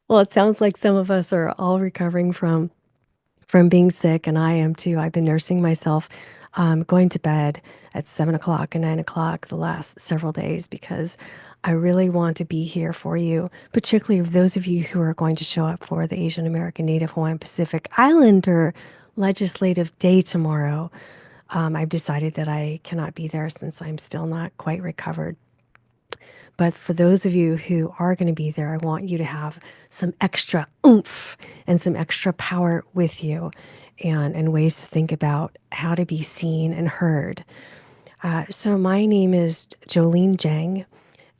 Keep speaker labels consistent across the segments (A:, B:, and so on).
A: Well, it sounds like some of us are all recovering from being sick, and I am too. I've been nursing myself, going to bed at 7 o'clock and 9 o'clock the last several days because I really want to be here for you, particularly those of you who are going to show up for the Asian American Native Hawaiian Pacific Islander Legislative Day tomorrow. I've decided that I cannot be there since I'm still not quite recovered. But for those of you who are going to be there, I want you to have some extra oomph and some extra power with you and ways to think about how to be seen and heard. So, my name is Jolene Jang,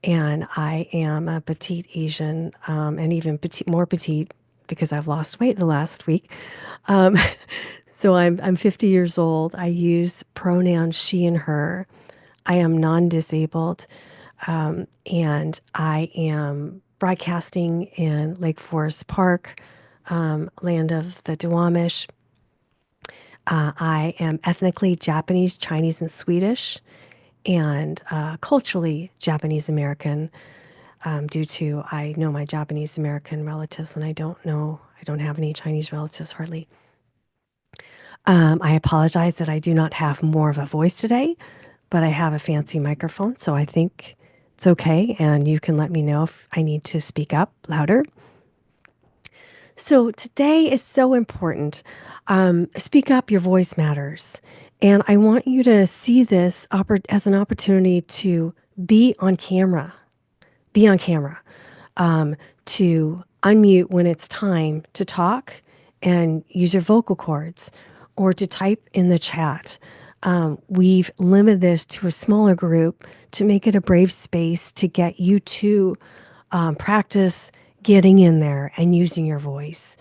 A: and I am a petite Asian and even more petite because I've lost weight the last week. Um, so, I'm 50 years old. I use pronouns she and her. I am non disabled. And I am broadcasting in Lake Forest Park, land of the Duwamish. I am ethnically Japanese, Chinese, and Swedish, and culturally Japanese American, due to I know my Japanese American relatives, and I don't have any Chinese relatives hardly. I apologize that I do not have more of a voice today, but I have a fancy microphone, so I think it's okay. And you can let me know if I need to speak up louder. So today is so important. Speak up, your voice matters. And I want you to see this as an opportunity to be on camera, be on camera, to unmute when it's time to talk and use your vocal cords or to type in the chat. We've limited this to a smaller group to make it a brave space to get you to practice getting in there and using your voice.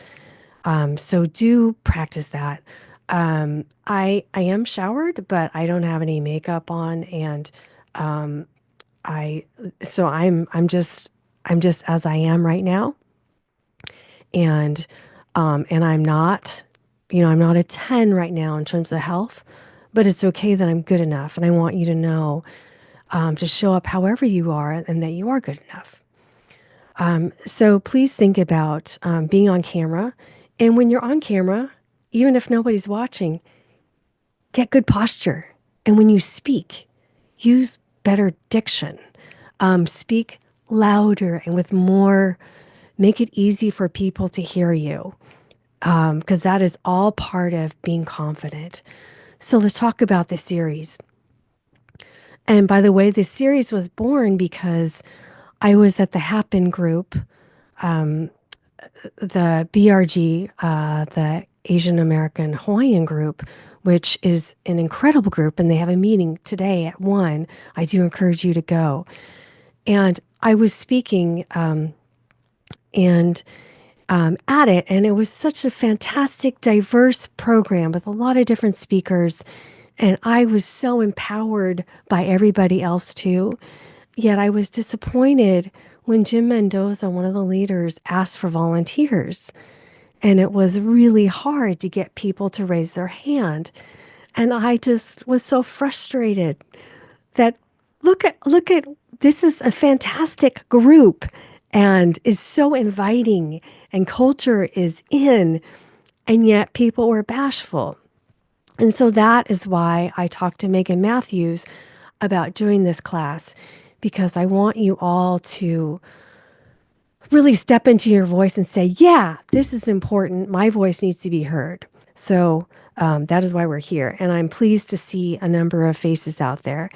A: So do practice that. I am showered, but I don't have any makeup on, and um, I so I'm just as I am right now, and and I'm not, I'm not a 10 right now in terms of health, but it's okay that I'm good enough, and I want you to know to show up however you are and that you are good enough. So please think about being on camera, and when you're on camera, even if nobody's watching, get good posture, and when you speak, use better diction. Speak louder and with more, make it easy for people to hear you, because that is all part of being confident. So let's talk about the series. And by the way, this series was born because I was at the Happen group, um, the BRG, the Asian American Hawaiian group, which is an incredible group, and they have a meeting today at 1. I do encourage you to go. And I was speaking and at it, and it was such a fantastic, diverse program with a lot of different speakers. And I was so empowered by everybody else too. Yet I was disappointed when Jim Mendoza, one of the leaders, asked for volunteers. And it was really hard to get people to raise their hand. And I just was so frustrated that look at this is a fantastic group and is so inviting and culture is in, and yet people were bashful. And so that is why I talked to Megan Matthews about doing this class, because I want you all to really step into your voice and say, yeah, this is important. My voice needs to be heard. So that is why we're here. And I'm pleased to see a number of faces out there.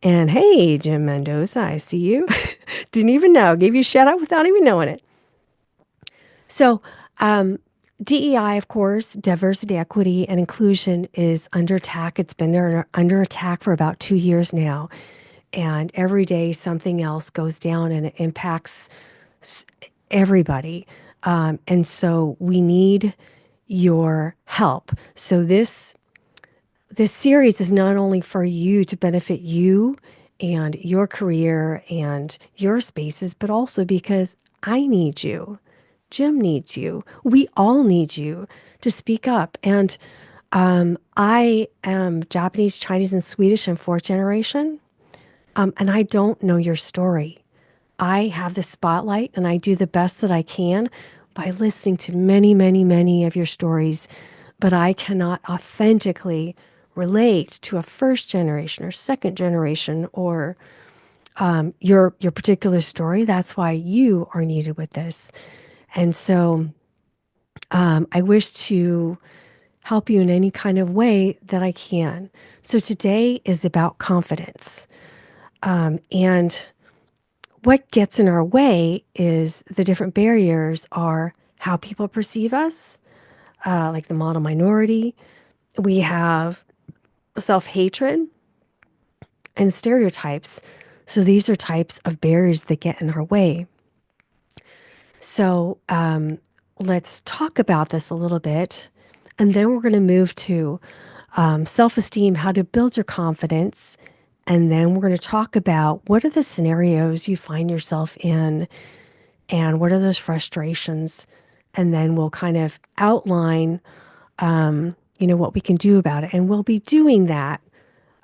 A: And hey, Jim Mendoza, I see you. Didn't even know. Gave you a shout out without even knowing it. So, DEI, of course, diversity, equity, and inclusion is under attack. It's been under attack for about 2 years now. And every day something else goes down and it impacts everybody. And so we need your help. So this series is not only for you to benefit you and your career and your spaces, but also because I need you. Jim needs you. We all need you to speak up. And I am Japanese, Chinese, and Swedish in fourth generation. And I don't know your story. I have the spotlight and I do the best that I can by listening to many, many, many of your stories, but I cannot authentically relate to a first generation or second generation or your particular story. That's why you are needed with this. And so I wish to help you in any kind of way that I can. So today is about confidence. And what gets in our way is the different barriers are how people perceive us, like the model minority. We have self hatred and stereotypes. So these are types of barriers that get in our way. So let's talk about this a little bit. And then we're going to move to self esteem, how to build your confidence. And then we're going to talk about what are the scenarios you find yourself in and what are those frustrations. And then we'll kind of outline, what we can do about it. And we'll be doing that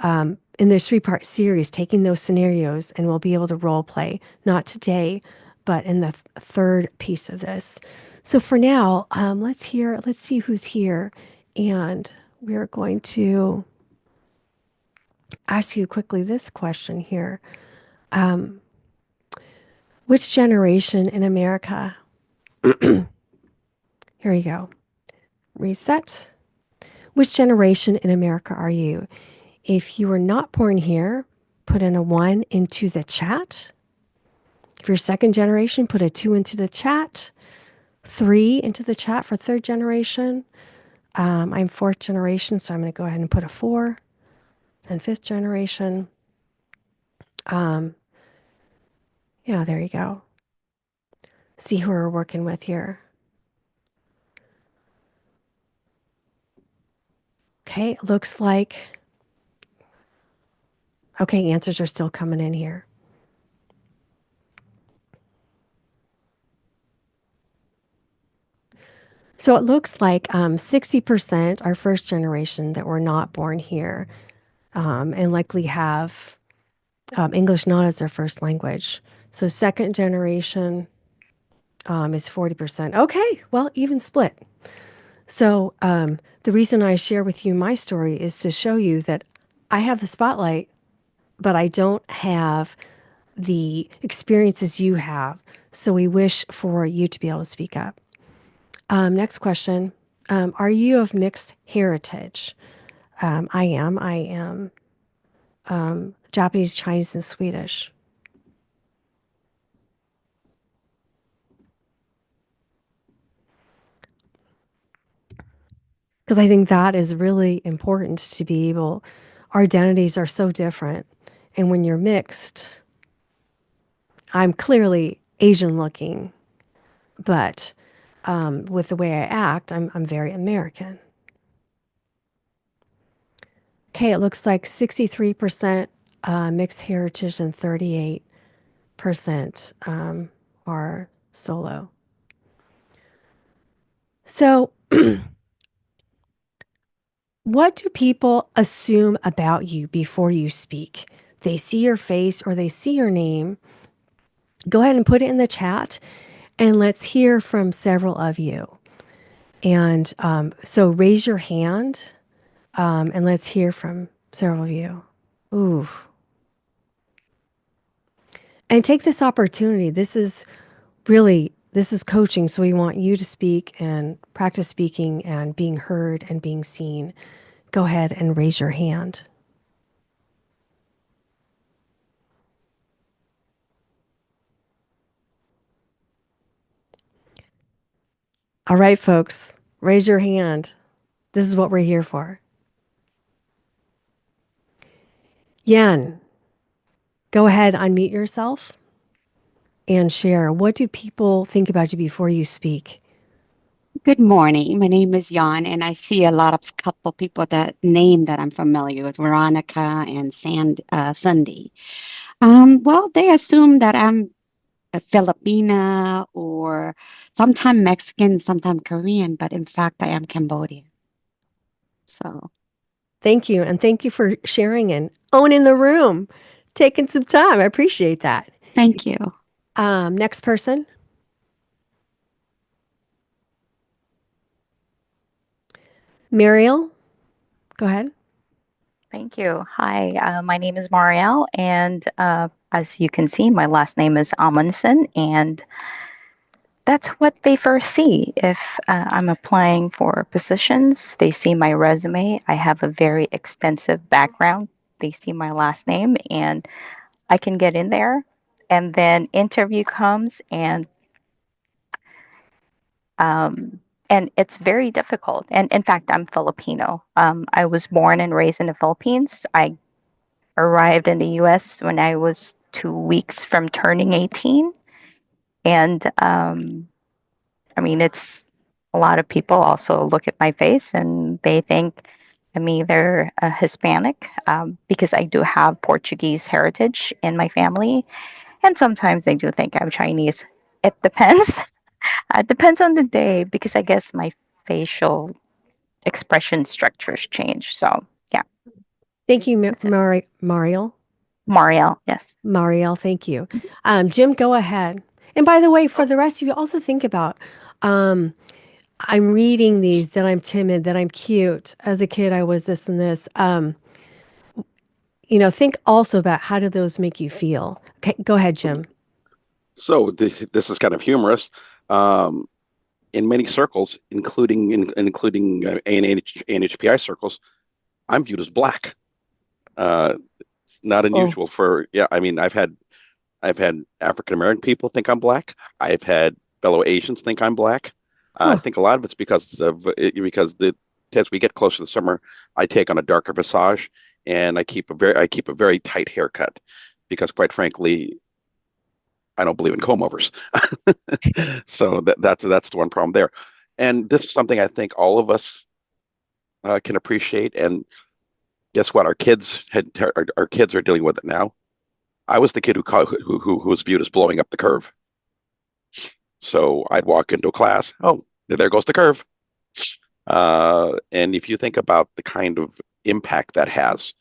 A: in this three-part series, taking those scenarios, and we'll be able to role play, not today, but in the third piece of this. So for now, let's see who's here. And we're going to ask you quickly this question here. Um, which generation in America? Here you go. Reset. Which generation in America are you? If you were not born here, put in a 1 into the chat. If you're second generation, put a 2 into the chat, 3 into the chat for third generation. I'm fourth generation, so I'm going to go ahead and put a 4. And fifth generation. Um, yeah, there you go. See who we're working with here. Okay, it looks like, okay, answers are still coming in here. So it looks like 60% are first generation that were not born here and likely have English not as their first language. So second generation is 40%. Okay, well, even split. So the reason I share with you my story is to show you that I have the spotlight, but I don't have the experiences you have. So we wish for you to be able to speak up. Next question. Are you of mixed heritage? I am. I am Japanese, Chinese, and Swedish. Because I think that is really important to be able, our identities are so different. And when you're mixed, I'm clearly Asian looking, but with the way I act, I'm very American. Okay, it looks like 63% mixed heritage and 38% are solo. So, what do people assume about you before you speak? They see your face or they see your name. Go ahead and put it in the chat and let's hear from several of you. And so raise your hand and let's hear from several of you. Ooh. And take this opportunity. This is coaching. So we want you to speak and practice speaking and being heard and being seen. Go ahead and raise your hand. All right, folks, raise your hand. This is what we're here for. Yan, go ahead, unmute yourself and share. What do people think about you before you speak?
B: Good morning. My name is Jan, and I see a lot of couple people that name that I'm familiar with, Veronica and Sunday. Well, they assume that I'm a Filipina or sometime Mexican, sometime Korean, but in fact, I am Cambodian. So,
A: Thank you. And thank you for sharing and owning the room, taking some time. I appreciate that.
B: thank you.
A: Next person, Mariel, go ahead.
C: Thank you. Hi, my name is Marielle, and as you can see, my last name is Amundsen, and that's what they first see. If I'm applying for positions, they see my resume. I have a very extensive background. They see my last name, and I can get in there. And then interview comes, um, and it's very difficult. And in fact, I'm Filipino. I was born and raised in the Philippines. I arrived in the US when I was 2 weeks from turning 18. And I mean, it's a lot of people also look at my face and they think I'm either a Hispanic because I do have Portuguese heritage in my family. And sometimes they do think I'm Chinese. It depends. It depends on the day because I guess my facial expression structures change. So, yeah,
A: Thank you,
C: that's it.
A: Mariel.
C: Marielle, yes.
A: Mariel, thank you. Jim, go ahead. And by the way, for the rest of you, also think about um, I'm reading these that I'm timid, that I'm cute. As a kid, I was this and this. Think also about how do those make you feel? Okay, go ahead, Jim.
D: So this is kind of humorous. Um, in many circles, including ANHPI circles, I'm viewed as black. Uh, Not
A: Oh,
D: unusual for yeah. I mean, I've had African American people think I'm black. I've had fellow Asians think I'm black. I
A: huh.
D: think a lot of it's because the as we get closer to the summer, I take on a darker visage and I keep a very tight haircut because quite frankly, I don't believe in comb overs. So that's the one problem there. And this is something I think all of us can appreciate. And guess what? Our kids are dealing with it now. I was the kid who was viewed as blowing up the curve. So I'd walk into a class. Oh, there goes the curve. And if you think about the kind of impact that has,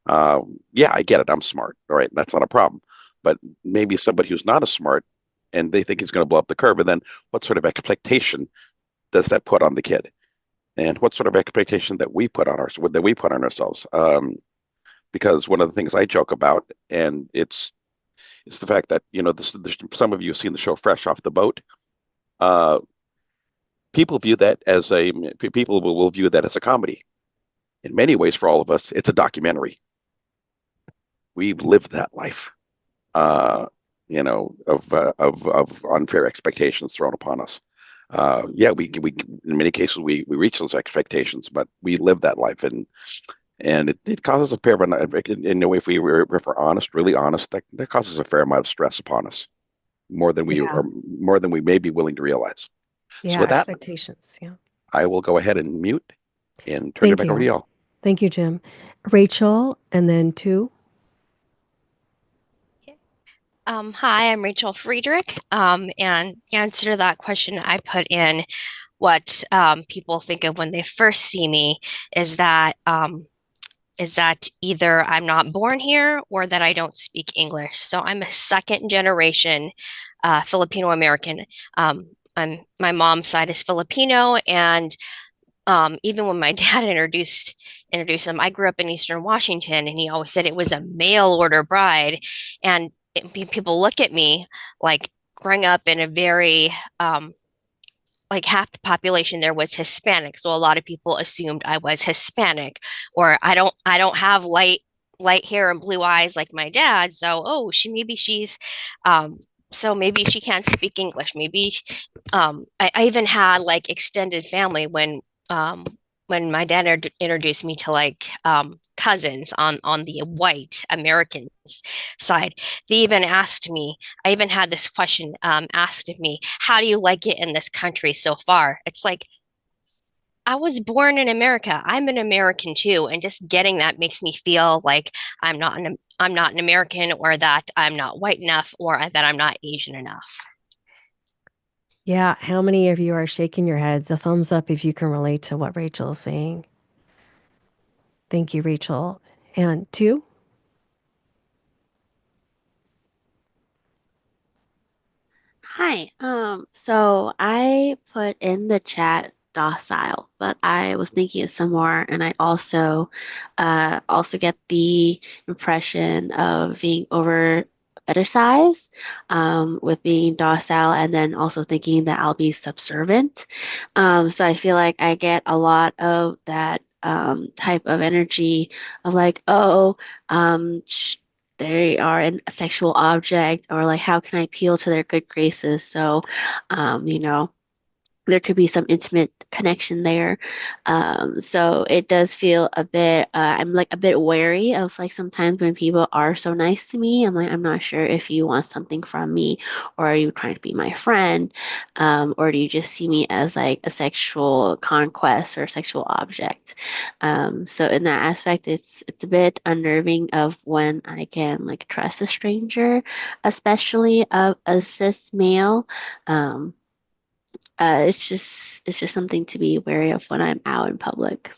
D: yeah, I get it. I'm smart. All right, that's not a problem. But maybe somebody who's not as smart and they think he's going to blow up the curve, and then what sort of expectation does that put on the kid? And what sort of expectation that we put on ourselves? Because one of the things I joke about, and it's the fact that some of you have seen the show Fresh Off the Boat. Uh, people will view that as a comedy. In many ways, for all of us, it's a documentary. We've lived that life, uh, of unfair expectations thrown upon us. Yeah, we in many cases we reach those expectations, but we live that life, and it causes a fair amount. In a way, if we're honest, really honest, that causes a fair amount of stress upon us,
A: Yeah.
D: more than we may be willing to realize. So
A: Yeah.
D: with that,
A: Expectations. Yeah.
D: I will go ahead and mute and turn it
A: Thank
D: back over to
A: you.
D: y'all.
A: Thank you, Jim. Rachel, and then two.
E: Hi, I'm Rachel Friedrich. And to answer that question, I put in what people think of when they first see me is that either I'm not born here or that I don't speak English. So I'm a second generation Filipino American. My mom's side is Filipino, and even when my dad introduced them, I grew up in Eastern Washington, and he always said it was a mail order bride, and people look at me like growing up in a very like half the population there was Hispanic, so a lot of people assumed I was Hispanic, or I don't have light hair and blue eyes like my dad, so oh she's um so maybe she can't speak English. Maybe I even had like extended family when my dad introduced me to like cousins on the white American side. They even asked me. I even had this question asked of me: "How do you like it in this country so far?" It's like I was born in America. I'm an American too, and just getting that makes me feel like I'm not an American, or that I'm not white enough, or that I'm not Asian enough.
A: Yeah. How many of you are shaking your heads? A thumbs up if you can relate to what Rachel is saying. Thank you, Rachel. And two.
F: Hi. So I put in the chat docile, but I was thinking of some more, and I also get the impression of being over size, with being docile, and then also thinking that I'll be subservient. So I feel like I get a lot of that type of energy of like, oh, they are a sexual object, or like how can I appeal to their good graces? So, you know, there could be some intimate connection there. So it does feel a bit, I'm like a bit wary of like sometimes when people are so nice to me, I'm like, I'm not sure if you want something from me, or are you trying to be my friend? Or do you just see me as like a sexual conquest or sexual object? So in that aspect, it's a bit unnerving of when I can like trust a stranger, especially a cis male. Um, it's just something to be wary of when I'm out in public.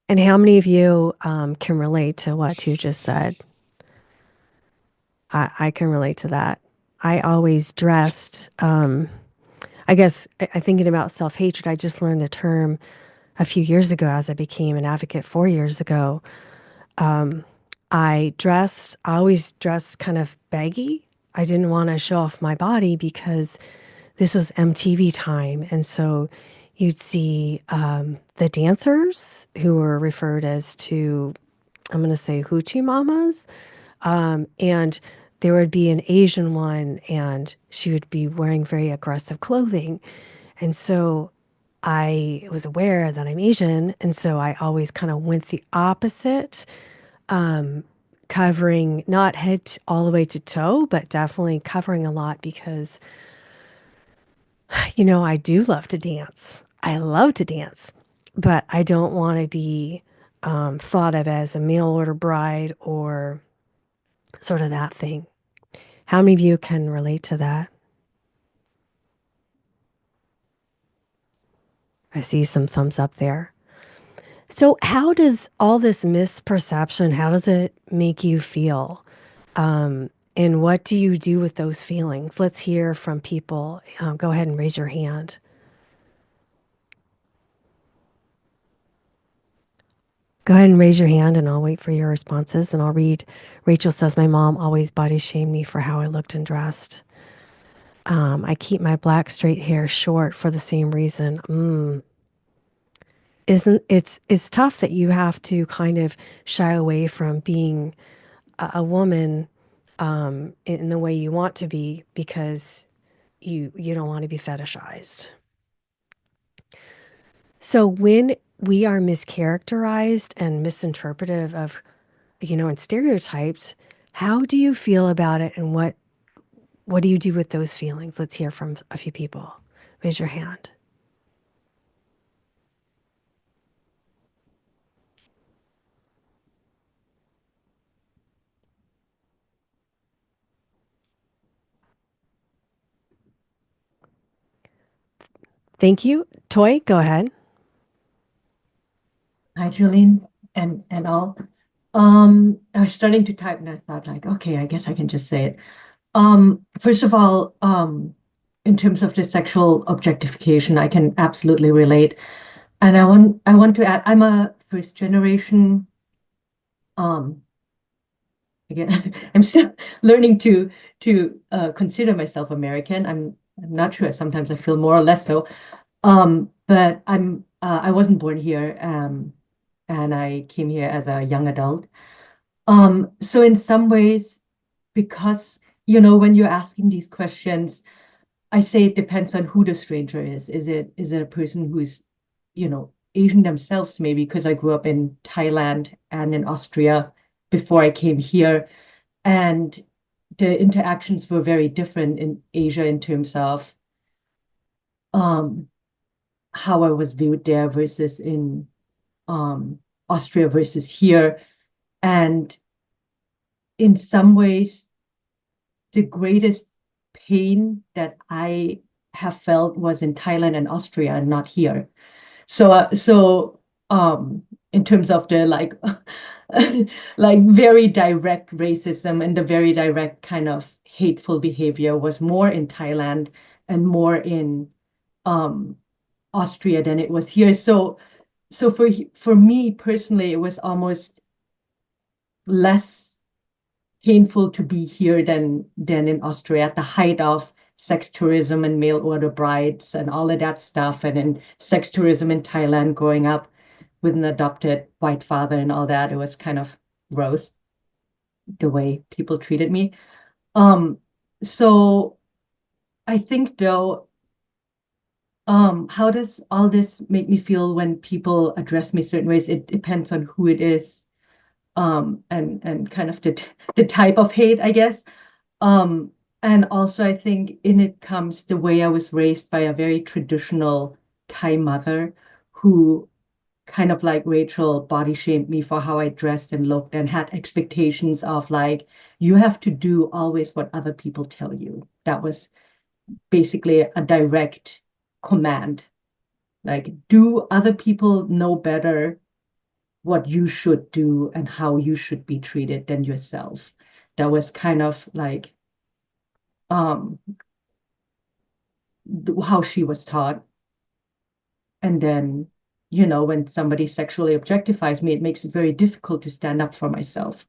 A: And how many of you can relate to what you just said? I can relate to that. I always dressed, I guess, thinking about self hatred, I just learned the term a few years ago as I became an advocate 4 years ago. Um, I always dressed kind of baggy. I didn't want to show off my body because this was MTV time. And so you'd see the dancers who were referred as to, I'm going to say, hoochie mamas. And there would be an Asian one, and she would be wearing very aggressive clothing. And so I was aware that I'm Asian. And so I always kind of went the opposite, um, covering not all the way to toe, but definitely covering a lot because, I do love to dance. I love to dance, but I don't want to be thought of as a mail order bride or sort of that thing. How many of you can relate to that? I see some thumbs up there. So, how does all this misperception, how does it make you feel? And what do you do with those feelings? Let's hear from people. Go ahead and raise your hand. Go ahead and raise your hand, and I'll wait for your responses. And I'll read. Rachel says, my mom always body shamed me for how I looked and dressed. I keep my black straight hair short for the same reason. Isn't it's tough that you have to kind of shy away from being a woman in the way you want to be because you don't want to be fetishized. So when we are mischaracterized and misinterpretive of, and stereotypes, how do you feel about it, and what do you do with those feelings? Let's hear from a few people. Raise your hand. Thank you. Toy, go ahead.
G: Hi, Jolene, and all. I was starting to type and I thought like, okay, I guess I can just say it. First of all, in terms of the sexual objectification, I can absolutely relate. And I want to add, I'm a first generation, um, again, I'm still learning to consider myself American. I'm not sure. Sometimes I feel more or less so. But I wasn't born here, and I came here as a young adult. So in some ways, because when you're asking these questions, I say it depends on who the stranger is. Is it a person who's, Asian themselves, maybe because I grew up in Thailand and in Austria before I came here, and the interactions were very different in Asia in terms of um, how I was viewed there versus in um, Austria versus here. And in some ways, the greatest pain that I have felt was in Thailand and Austria and not here. So in terms of the like very direct racism and the very direct kind of hateful behavior was more in Thailand and more in Austria than it was here. So for me personally, it was almost less painful to be here than in Austria at the height of sex tourism and mail order brides and all of that stuff, and then sex tourism in Thailand growing up with an adopted white father and all that. It was kind of gross the way people treated me. Um, so I think though, how does all this make me feel when people address me certain ways? It depends on who it is, and kind of the type of hate, I guess. Um, and also I think in it comes the way I was raised by a very traditional Thai mother who kind of like Rachel body shamed me for how I dressed and looked and had expectations of like, you have to do always what other people tell you. That was basically a direct command. Like, do other people know better what you should do and how you should be treated than yourself? That was kind of like um how she was taught. And then, when somebody sexually objectifies me, it makes it very difficult to stand up for myself.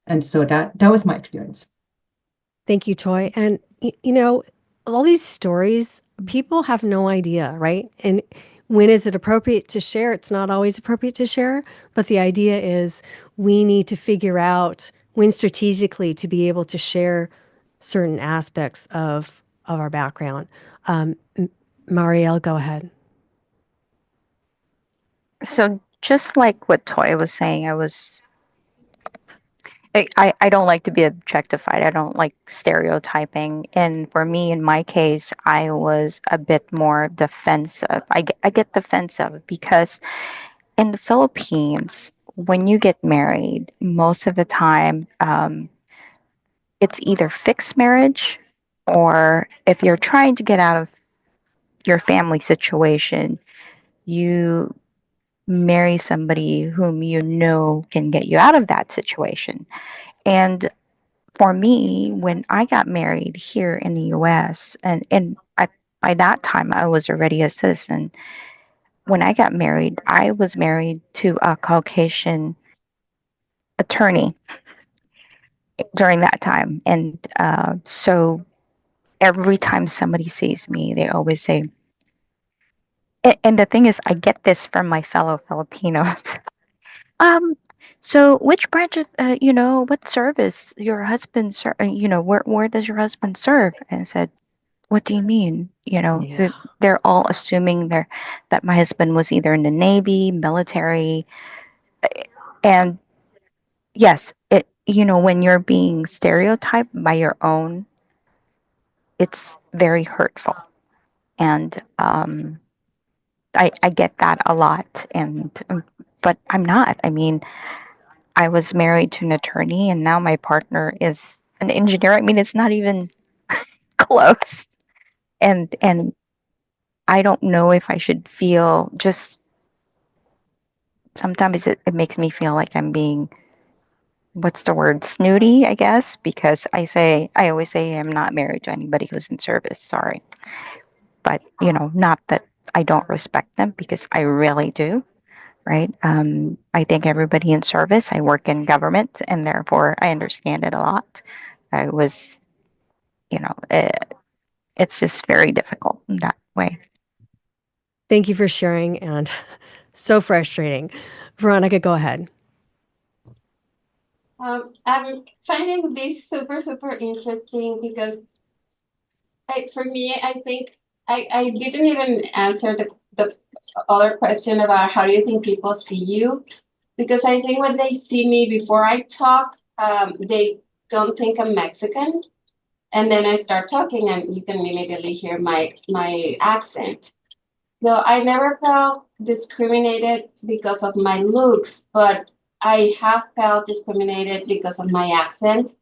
G: And so that was my experience.
A: Thank you, Toy. And all these stories, people have no idea, right? And when is it appropriate to share? It's not always appropriate to share, but the idea is we need to figure out when strategically to be able to share certain aspects of our background. Marielle, go ahead.
C: So just like what Toy was saying, I don't like to be objectified. I don't like stereotyping. And for me, in my case, I was a bit more defensive. I get defensive because in the Philippines, when you get married, most of the time, it's either fixed marriage, or if you're trying to get out of your family situation, you marry somebody whom you know can get you out of that situation. And for me, when I got married here in the US, by that time I was already a citizen. When I got married, I was married to a Caucasian attorney during that time. And so every time somebody sees me, they always say, and the thing is, I get this from my fellow Filipinos. Um, so which branch of, what service your husband, where does your husband serve? And I said, what do you mean?
A: Yeah.
C: They're all assuming that my husband was either in the Navy, military, and yes, when you're being stereotyped by your own, it's very hurtful. And I get that a lot. But I'm not. I mean, I was married to an attorney, and now my partner is an engineer. I mean, it's not even close. And I don't know if I should feel just sometimes it makes me feel like I'm being, what's the word, snooty, I guess, because I always say I'm not married to anybody who's in service. Sorry. But, not that I don't respect them, because I really do, right? I think everybody in service, I work in government, and therefore I understand it a lot. I was, you know, it, it's just very difficult in that way.
A: Thank you for sharing, and so frustrating. Veronica, go ahead.
H: I'm finding this super, super interesting because for me, I think I didn't even answer the other question about how do you think people see you? Because I think when they see me before I talk, they don't think I'm Mexican. And then I start talking and you can immediately hear my accent. So I never felt discriminated because of my looks, but I have felt discriminated because of my accent.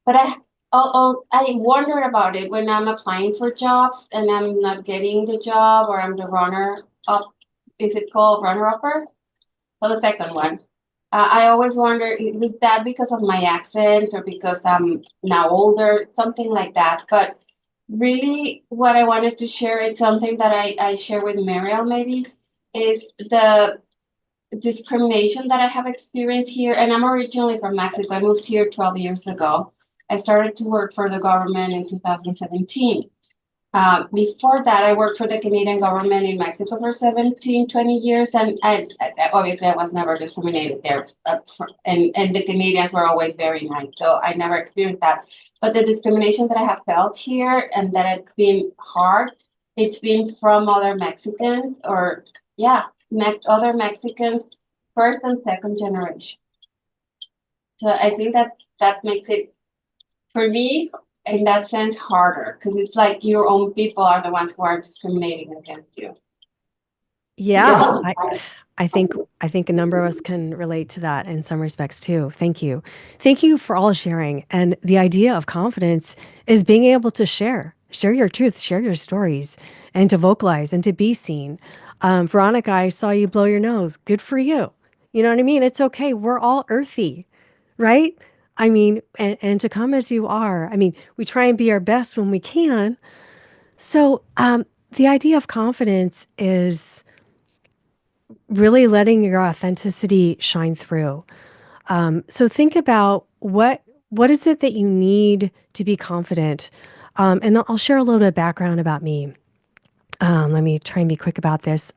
H: But I wonder about it when I'm applying for jobs and I'm not getting the job or I'm the runner up. Is it called runner upper? So the second one. I always wonder, is that because of my accent or because I'm now older, something like that. But really, what I wanted to share is something that I share with Mariel maybe, is the discrimination that I have experienced here. And I'm originally from Mexico. I moved here 12 years ago. I started to work for the government in 2017. Before that, I worked for the Canadian government in Mexico for 17, 20 years, and obviously I was never discriminated there. And the Canadians were always very nice, so I never experienced that. But the discrimination that I have felt here and that it's been hard, it's been from other Mexicans or, yeah, other Mexicans, first and second generation. So I think that makes it, for me, in that sense, harder because it's like your own people are the ones who are discriminating against you.
A: Yeah, I think I think a number of us can relate to that in some respects too. Thank you. Thank you for all sharing. And the idea of confidence is being able to share your truth, share your stories, and to vocalize and to be seen. Veronica, I saw you blow your nose. Good for you. You know what I mean? It's okay. We're all earthy, right? I mean, and to come as you are. I mean, we try and be our best when we can. So, the idea of confidence is really letting your authenticity shine through. So think about what is it that you need to be confident. And I'll share a little bit of background about me. Let me try and be quick about this.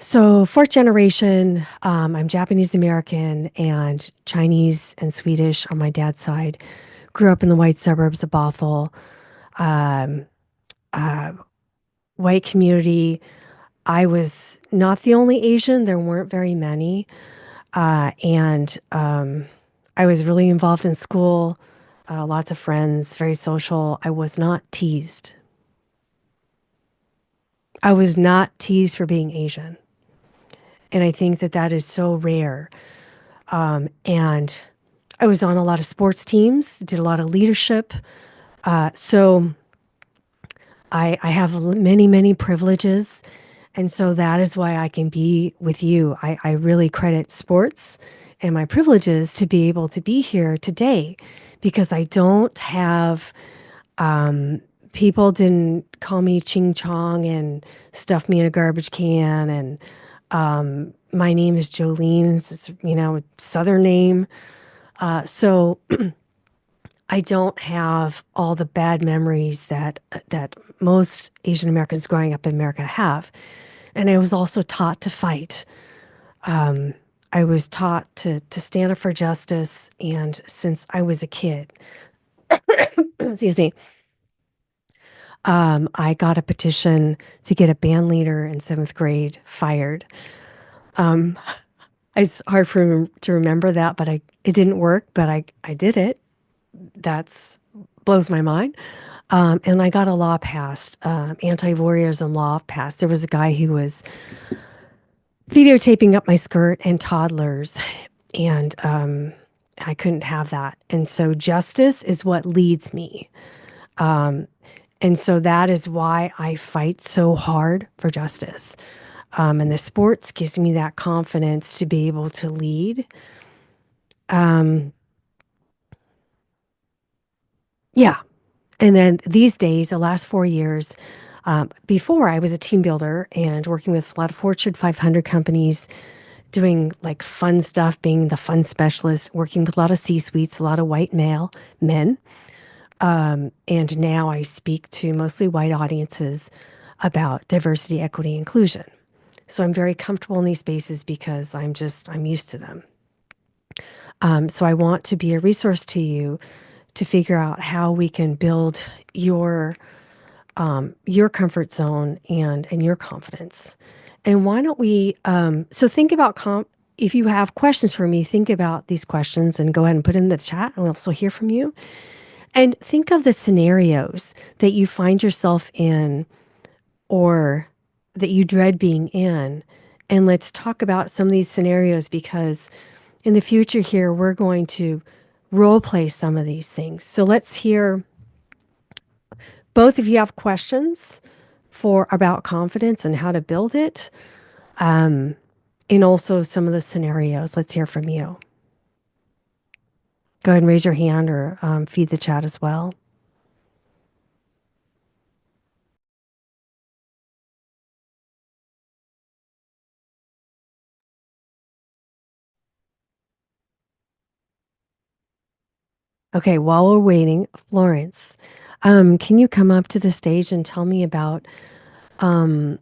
A: So fourth generation, I'm Japanese American and Chinese and Swedish on my dad's side. Grew up in the white suburbs of Bothell. Um, uh, White community. I was not the only Asian. There weren't very many. And I was really involved in school, lots of friends, very social. I was not teased. I was not teased for being Asian. And I think that that is so rare. And I was on a lot of sports teams, did a lot of leadership. So I have many, many privileges. And so that is why I can be with you. I really credit sports and my privileges to be able to be here today because I don't have, people didn't call me Ching Chong and stuff me in a garbage can. And my name is Jolene. It's, a Southern name. So I don't have all the bad memories that most Asian Americans growing up in America have. And I was also taught to fight. Um, I was taught to stand up for justice, and since I was a kid, excuse me, I got a petition to get a band leader in seventh grade fired. Um, it's hard for me to remember that, but it didn't work, but I did it. That's blows my mind. And I got a law passed, anti-voyeurism law passed. There was a guy who was videotaping up my skirt and toddlers, and I couldn't have that. And so justice is what leads me. Um, and so that is why I fight so hard for justice. And the sports gives me that confidence to be able to lead. Um, yeah. And then these days, the last 4 years, before I was a team builder and working with a lot of Fortune 500 companies, doing like fun stuff, being the fun specialist, working with a lot of C-suites, a lot of white male men. And now I speak to mostly white audiences about diversity, equity, inclusion. So I'm very comfortable in these spaces because I'm used to them. So I want to be a resource to you to figure out how we can build your comfort zone and your confidence. And why don't we? So think about if you have questions for me, think about these questions and go ahead and put in the chat, and we'll also hear from you. And think of the scenarios that you find yourself in, or that you dread being in. And let's talk about some of these scenarios because in the future here, we're going to role play some of these things. So let's hear both of you have questions for about confidence and how to build it. Um, and also some of the scenarios. Let's hear from you. Go ahead and raise your hand or feed the chat as well. Okay, while we're waiting, Florence, can you come up to the stage and tell me about um,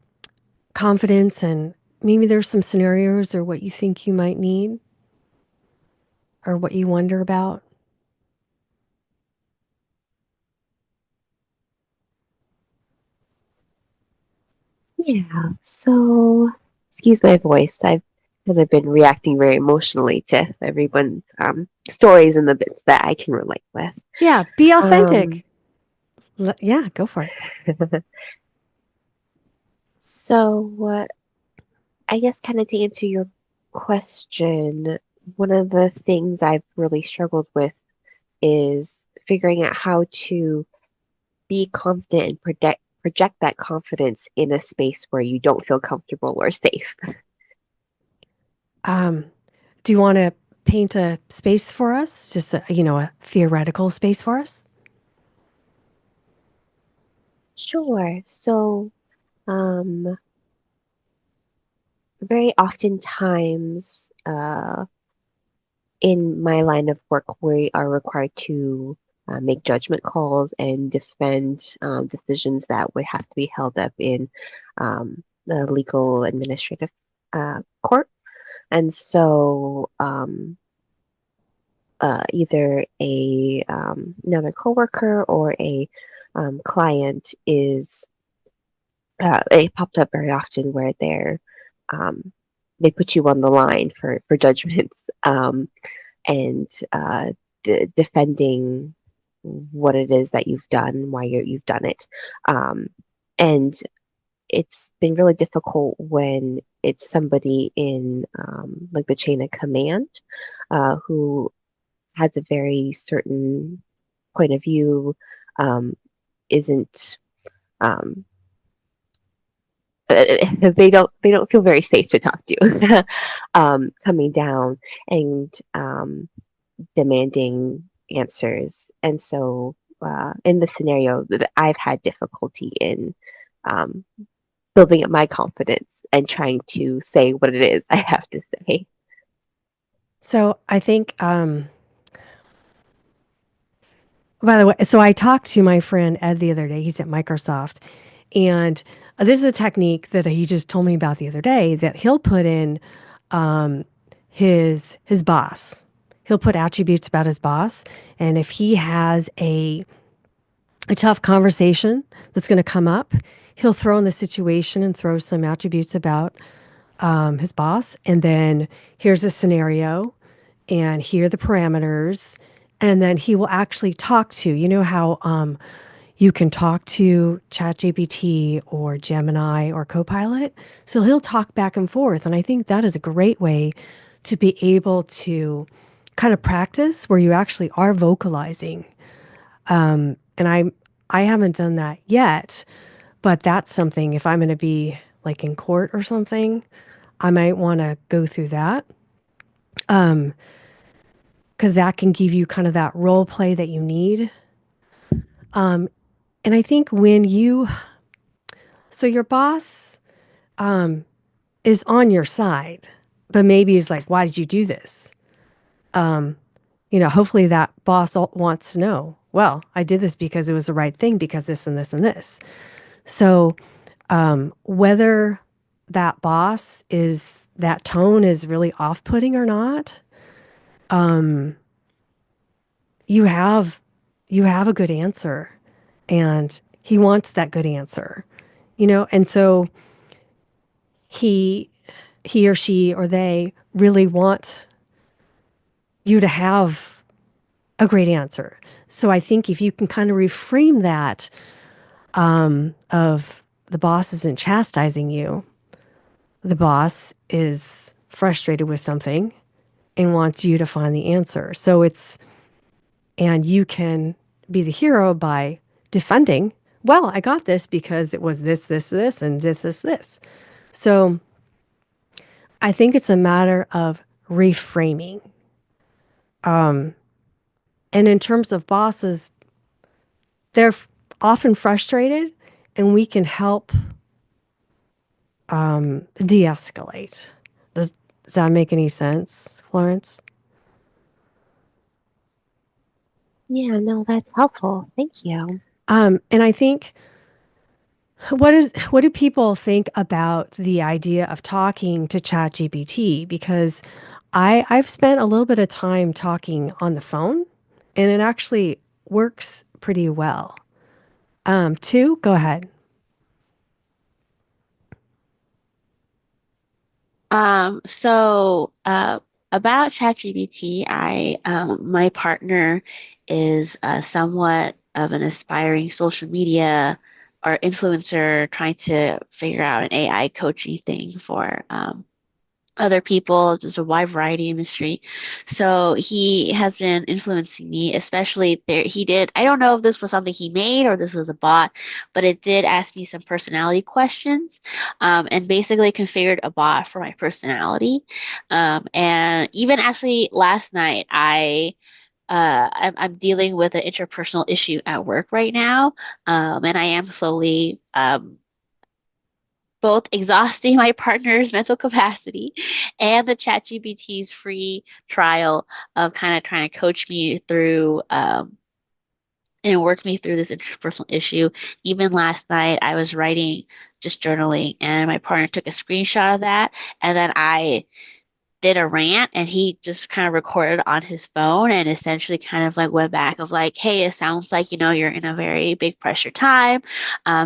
A: confidence and maybe there's some scenarios or what you think you might need or what you wonder about?
I: Yeah, so excuse my voice. I've kind of been reacting very emotionally to everyone's stories and the bits that I can relate with.
A: Yeah, be
I: Um,
A: authentic. Yeah, go for it.
I: so I guess kind of to answer your question, one of the things I've really struggled with is figuring out how to be confident and project that confidence in a space where you don't feel comfortable or safe.
A: Um, do you want to paint a space for us? Just a theoretical space for us?
I: Sure. So, um, very oftentimes, in my line of work, we are required to make judgment calls and defend decisions that would have to be held up in the legal administrative court. And so, either another coworker or a client is it popped up very often where um, they put you on the line for judgments and defending what it is that you've done, why you've done it, and it's been really difficult when it's somebody in like the chain of command who has a very certain point of view, um, isn't um, they don't feel very safe to talk to, coming down and demanding answers. And so, in the scenario that I've had difficulty in um, building up my confidence and trying to say what it is I have to say.
A: So I think, by the way, so I talked to my friend Ed the other day. He's at Microsoft. And this is a technique that he just told me about the other day that he'll put in um, his boss. He'll put attributes about his boss. And if he has a tough conversation that's going to come up, he'll throw in the situation and throw some attributes about his boss. And then here's a scenario, and here are the parameters. And then he will actually talk to, you know how you can talk to ChatGPT or Gemini or Copilot. So he'll talk back and forth. And I think that is a great way to be able to kind of practice where you actually are vocalizing. And I haven't done that yet, but that's something if I'm going to be like in court or something, I might want to go through that. Because that can give you kind of that role play that you need. Um, and I think so your boss um, is on your side, but maybe he's like, why did you do this? Um, hopefully that boss wants to know, well, I did this because it was the right thing because this and this and this. So whether that tone is really off putting or not, um, you have a good answer and he wants that good answer, and so he he or she or they really want you to have a great answer. So I think if you can kind of reframe that of the boss isn't chastising you, the boss is frustrated with something and wants you to find the answer. And you can be the hero by defending, well, I got this because it was this, this, this, and this, this, this. So I think it's a matter of reframing. Um, and in terms of bosses, they're often frustrated, and we can help de-escalate. Does that make any sense, Florence?
I: Yeah, no, that's helpful. Thank you.
A: And I think what do people think about the idea of talking to ChatGPT? Because I've spent a little bit of time talking on the phone, and it actually works pretty well. Two, go ahead.
F: About ChatGPT, my partner is somewhat of an aspiring social media or influencer trying to figure out an AI coaching thing for other people, just a wide variety industry. So he has been influencing me, especially there. He did, I don't know if this was something he made or this was a bot, but it did ask me some personality questions, and basically configured a bot for my personality. And even actually last night, I'm dealing with an interpersonal issue at work right now, and I am slowly both exhausting my partner's mental capacity and the ChatGPT's free trial of kind of trying to coach me through and work me through this interpersonal issue. Even last night, I was writing, just journaling, and my partner took a screenshot of that, and then I did a rant and he just kind of recorded on his phone and essentially kind of like went back of like, hey, it sounds like, you're in a very big pressure time.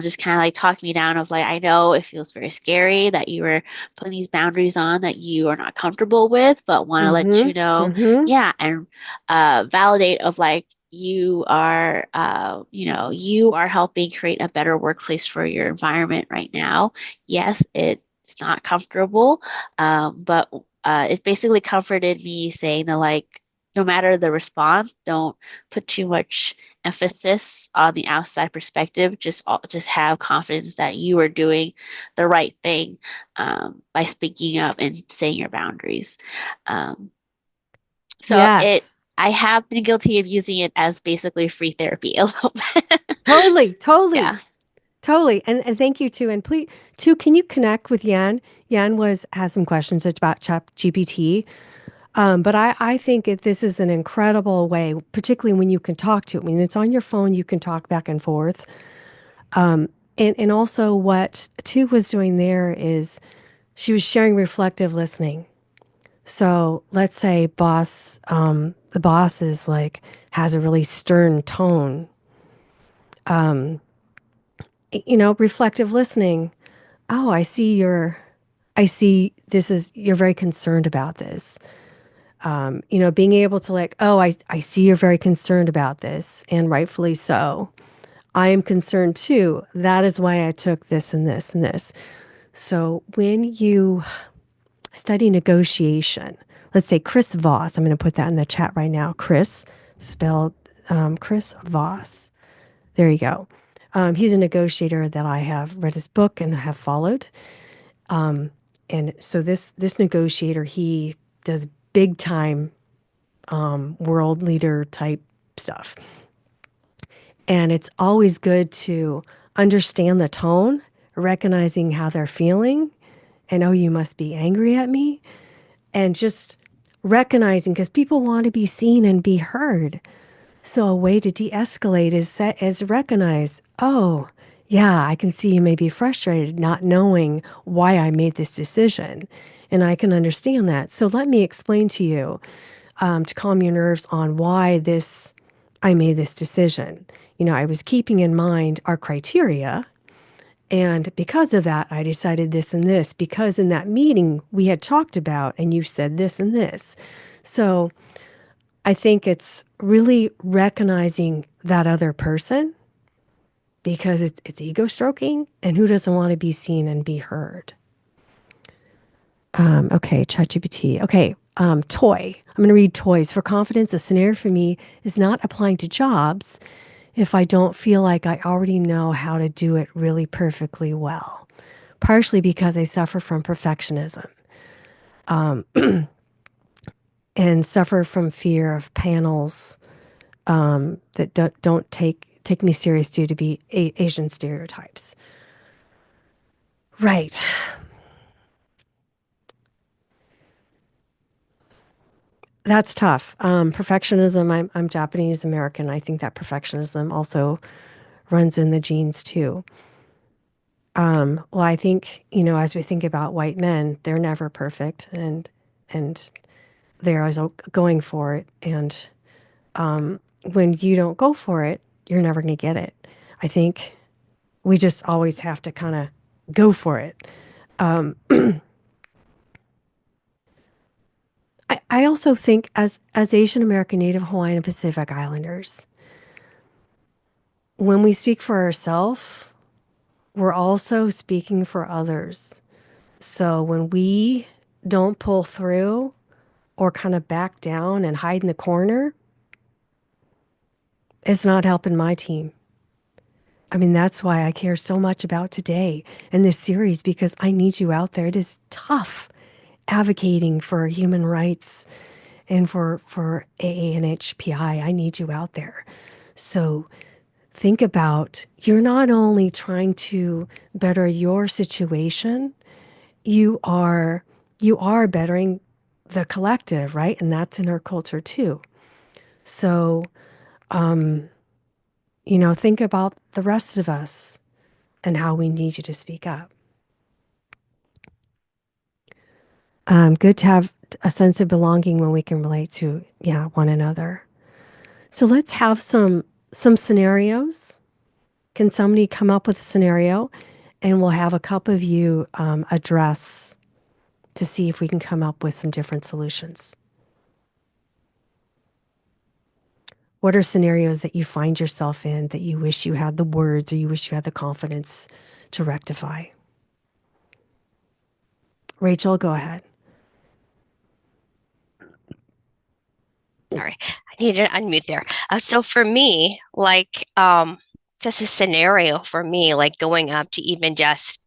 F: Just kind of like talking me down of like, I know it feels very scary that you were putting these boundaries on that you are not comfortable with, but want to let
A: Mm-hmm.
F: you know,
A: Mm-hmm.
F: yeah, and validate of like, you are helping create a better workplace for your environment right now. Yes, it's not comfortable, but it basically comforted me saying that like no matter the response, don't put too much emphasis on the outside perspective. Just have confidence that you are doing the right thing by speaking up and saying your boundaries. Um, so it
A: Yes.
F: I have been guilty of using it as basically free therapy a little bit.
A: Totally. Totally.
F: Yeah.
A: Totally. And thank you too. And please, too, can you connect with Yan? Yan has some questions about Chat GPT. But I think this is an incredible way, particularly when you can talk to it. I mean, it's on your phone, you can talk back and forth. Um, and also what Tu was doing there is she was sharing reflective listening. So let's say the boss is like, has a really stern tone. Um, reflective listening. Oh, I see you're very concerned about this. Being able to like, oh, I see you're very concerned about this, and rightfully so. I am concerned too. That is why I took this and this and this. So when you study negotiation, let's say Chris Voss, I'm going to put that in the chat right now. Chris, spelled Chris Voss. There you go. He's a negotiator that I have read his book and have followed. Um, and so this negotiator, he does big time world leader type stuff. And it's always good to understand the tone, recognizing how they're feeling, and oh, you must be angry at me, and just recognizing because people want to be seen and be heard. So a way to de-escalate is recognize, oh, yeah, I can see you may be frustrated not knowing why I made this decision. And I can understand that. So let me explain to you to calm your nerves on why I made this decision. I was keeping in mind our criteria. And because of that, I decided this and this, because in that meeting we had talked about, and you said this and this. So I think it's really recognizing that other person because it's ego stroking, and who doesn't want to be seen and be heard? Okay, ChatGPT. Okay, toy. I'm going to read toys. For confidence, a scenario for me is not applying to jobs if I don't feel like I already know how to do it really perfectly well, partially because I suffer from perfectionism. um, and suffer from fear of panels that don't take me serious due to be Asian stereotypes. Right. That's tough. Perfectionism. I'm Japanese American. I think that perfectionism also runs in the genes too. Well, I think, as we think about white men, they're never perfect, and they're always going for it. And when you don't go for it, you're never going to get it. I think we just always have to kind of go for it. Um, I also think as Asian American, Native Hawaiian, and Pacific Islanders, when we speak for ourselves, we're also speaking for others. So when we don't pull through or kind of back down and hide in the corner, it's not helping my team. I mean, that's why I care so much about today and this series, because I need you out there. It is tough advocating for human rights and for AA and HPI. I need you out there. So think about, you're not only trying to better your situation, you are bettering the collective, right? And that's in our culture too. So, think about the rest of us and how we need you to speak up. Good to have a sense of belonging when we can relate to, one another. So let's have some scenarios. Can somebody come up with a scenario, and we'll have a couple of you address to see if we can come up with some different solutions. What are scenarios that you find yourself in that you wish you had the words or you wish you had the confidence to rectify? Rachel, go ahead.
E: Sorry, I need to unmute there. So for me, just a scenario for me, like going up to even just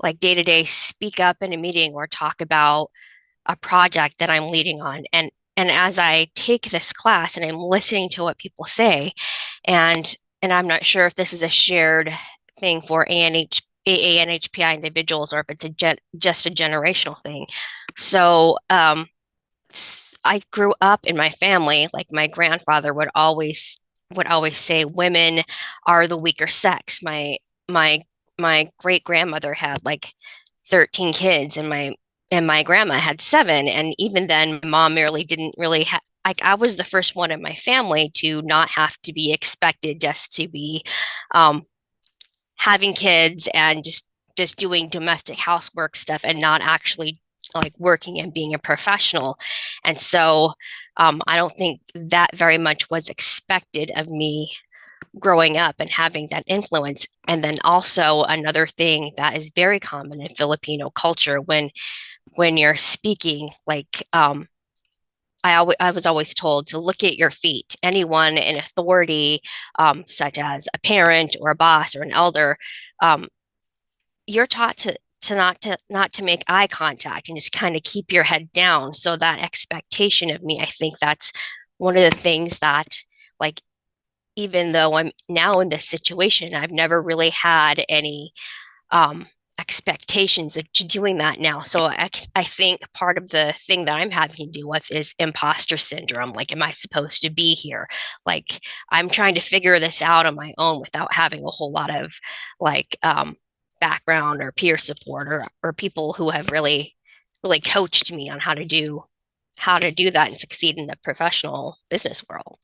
E: like day to day speak up in a meeting or talk about a project that I'm leading on. And as I take this class and I'm listening to what people say, and I'm not sure if this is a shared thing for AA and HPI individuals or if it's just a generational thing. So I grew up in my family, like my grandfather would always say women are the weaker sex. My my great grandmother had like 13 kids, and my grandma had seven. And even then, mom merely didn't really have, like, I was the first one in my family to not have to be expected just to be um, having kids and just doing domestic housework stuff and not actually like working and being a professional. And so I don't think that very much was expected of me growing up and having that influence. And then also another thing that is very common in Filipino culture, when you're speaking, like I was always told to look at your feet. Anyone in authority, such as a parent or a boss or an elder, um, you're taught to not to make eye contact and just kind of keep your head down. So that expectation of me, I think that's one of the things that, like, even though I'm now in this situation, I've never really had any um, expectations of doing that now. So I think part of the thing that I'm having to deal with is imposter syndrome. Like, am I supposed to be here? Like, I'm trying to figure this out on my own without having a whole lot of like background or peer support or people who have really really coached me on how to do that and succeed in the professional business world.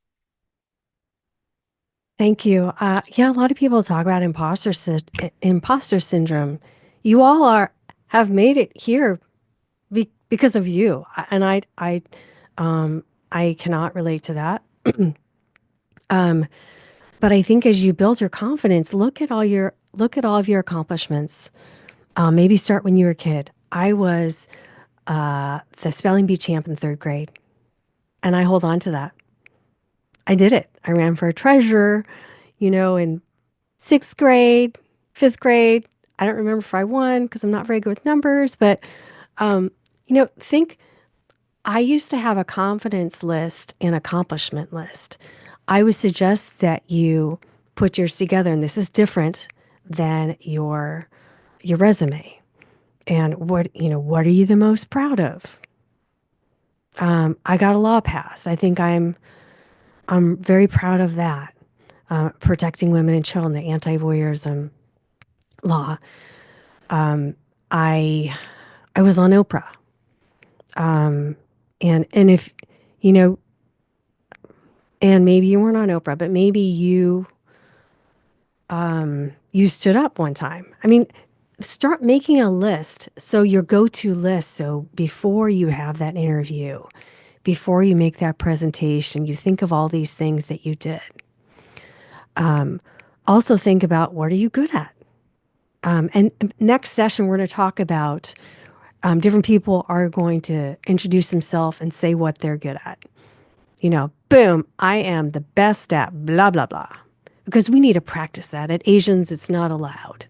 A: Thank you. Yeah, a lot of people talk about imposter syndrome. You all have made it here because of you, and I cannot relate to that. um, but I think as you build your confidence, look at all of your accomplishments. Maybe start when you were a kid. I was the spelling bee champ in third grade, and I hold on to that. I did it. I ran for a treasurer, in sixth grade, fifth grade. I don't remember if I won because I'm not very good with numbers, but Think I used to have a confidence list and accomplishment list. I would suggest that you put yours together, and this is different than your resume. And what are you the most proud of? I got a law passed. I think I'm very proud of that. Protecting women and children, the anti-voyeurism law. Um, I I was on Oprah. Um, and if you know, and maybe you weren't on Oprah, but maybe you stood up one time. I mean, start making a list. So your go-to list. So before you have that interview, before you make that presentation, you think of all these things that you did. Um, Also think about what are you good at. And next session, we're going to talk about different people are going to introduce themselves and say what they're good at. Boom, I am the best at blah, blah, blah. Because we need to practice that. At Asians, it's not allowed.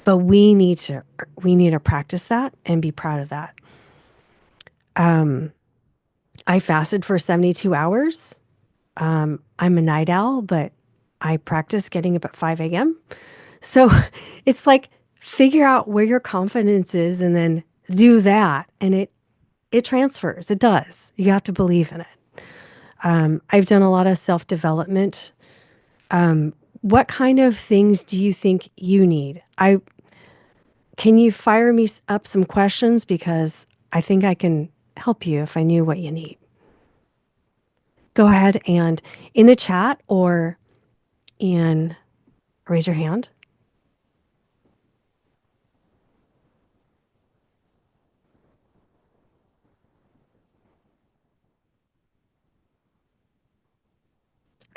A: But we need to practice that and be proud of that. I fasted for 72 hours. I'm a night owl, but I practice getting up at 5 a.m. So it's like figure out where your confidence is and then do that. And it transfers. It does. You have to believe in it. I've done a lot of self-development. What kind of things do you think you need? Can you fire me up some questions because I think I can help you if I knew what you need. Go ahead and in the chat or in raise your hand.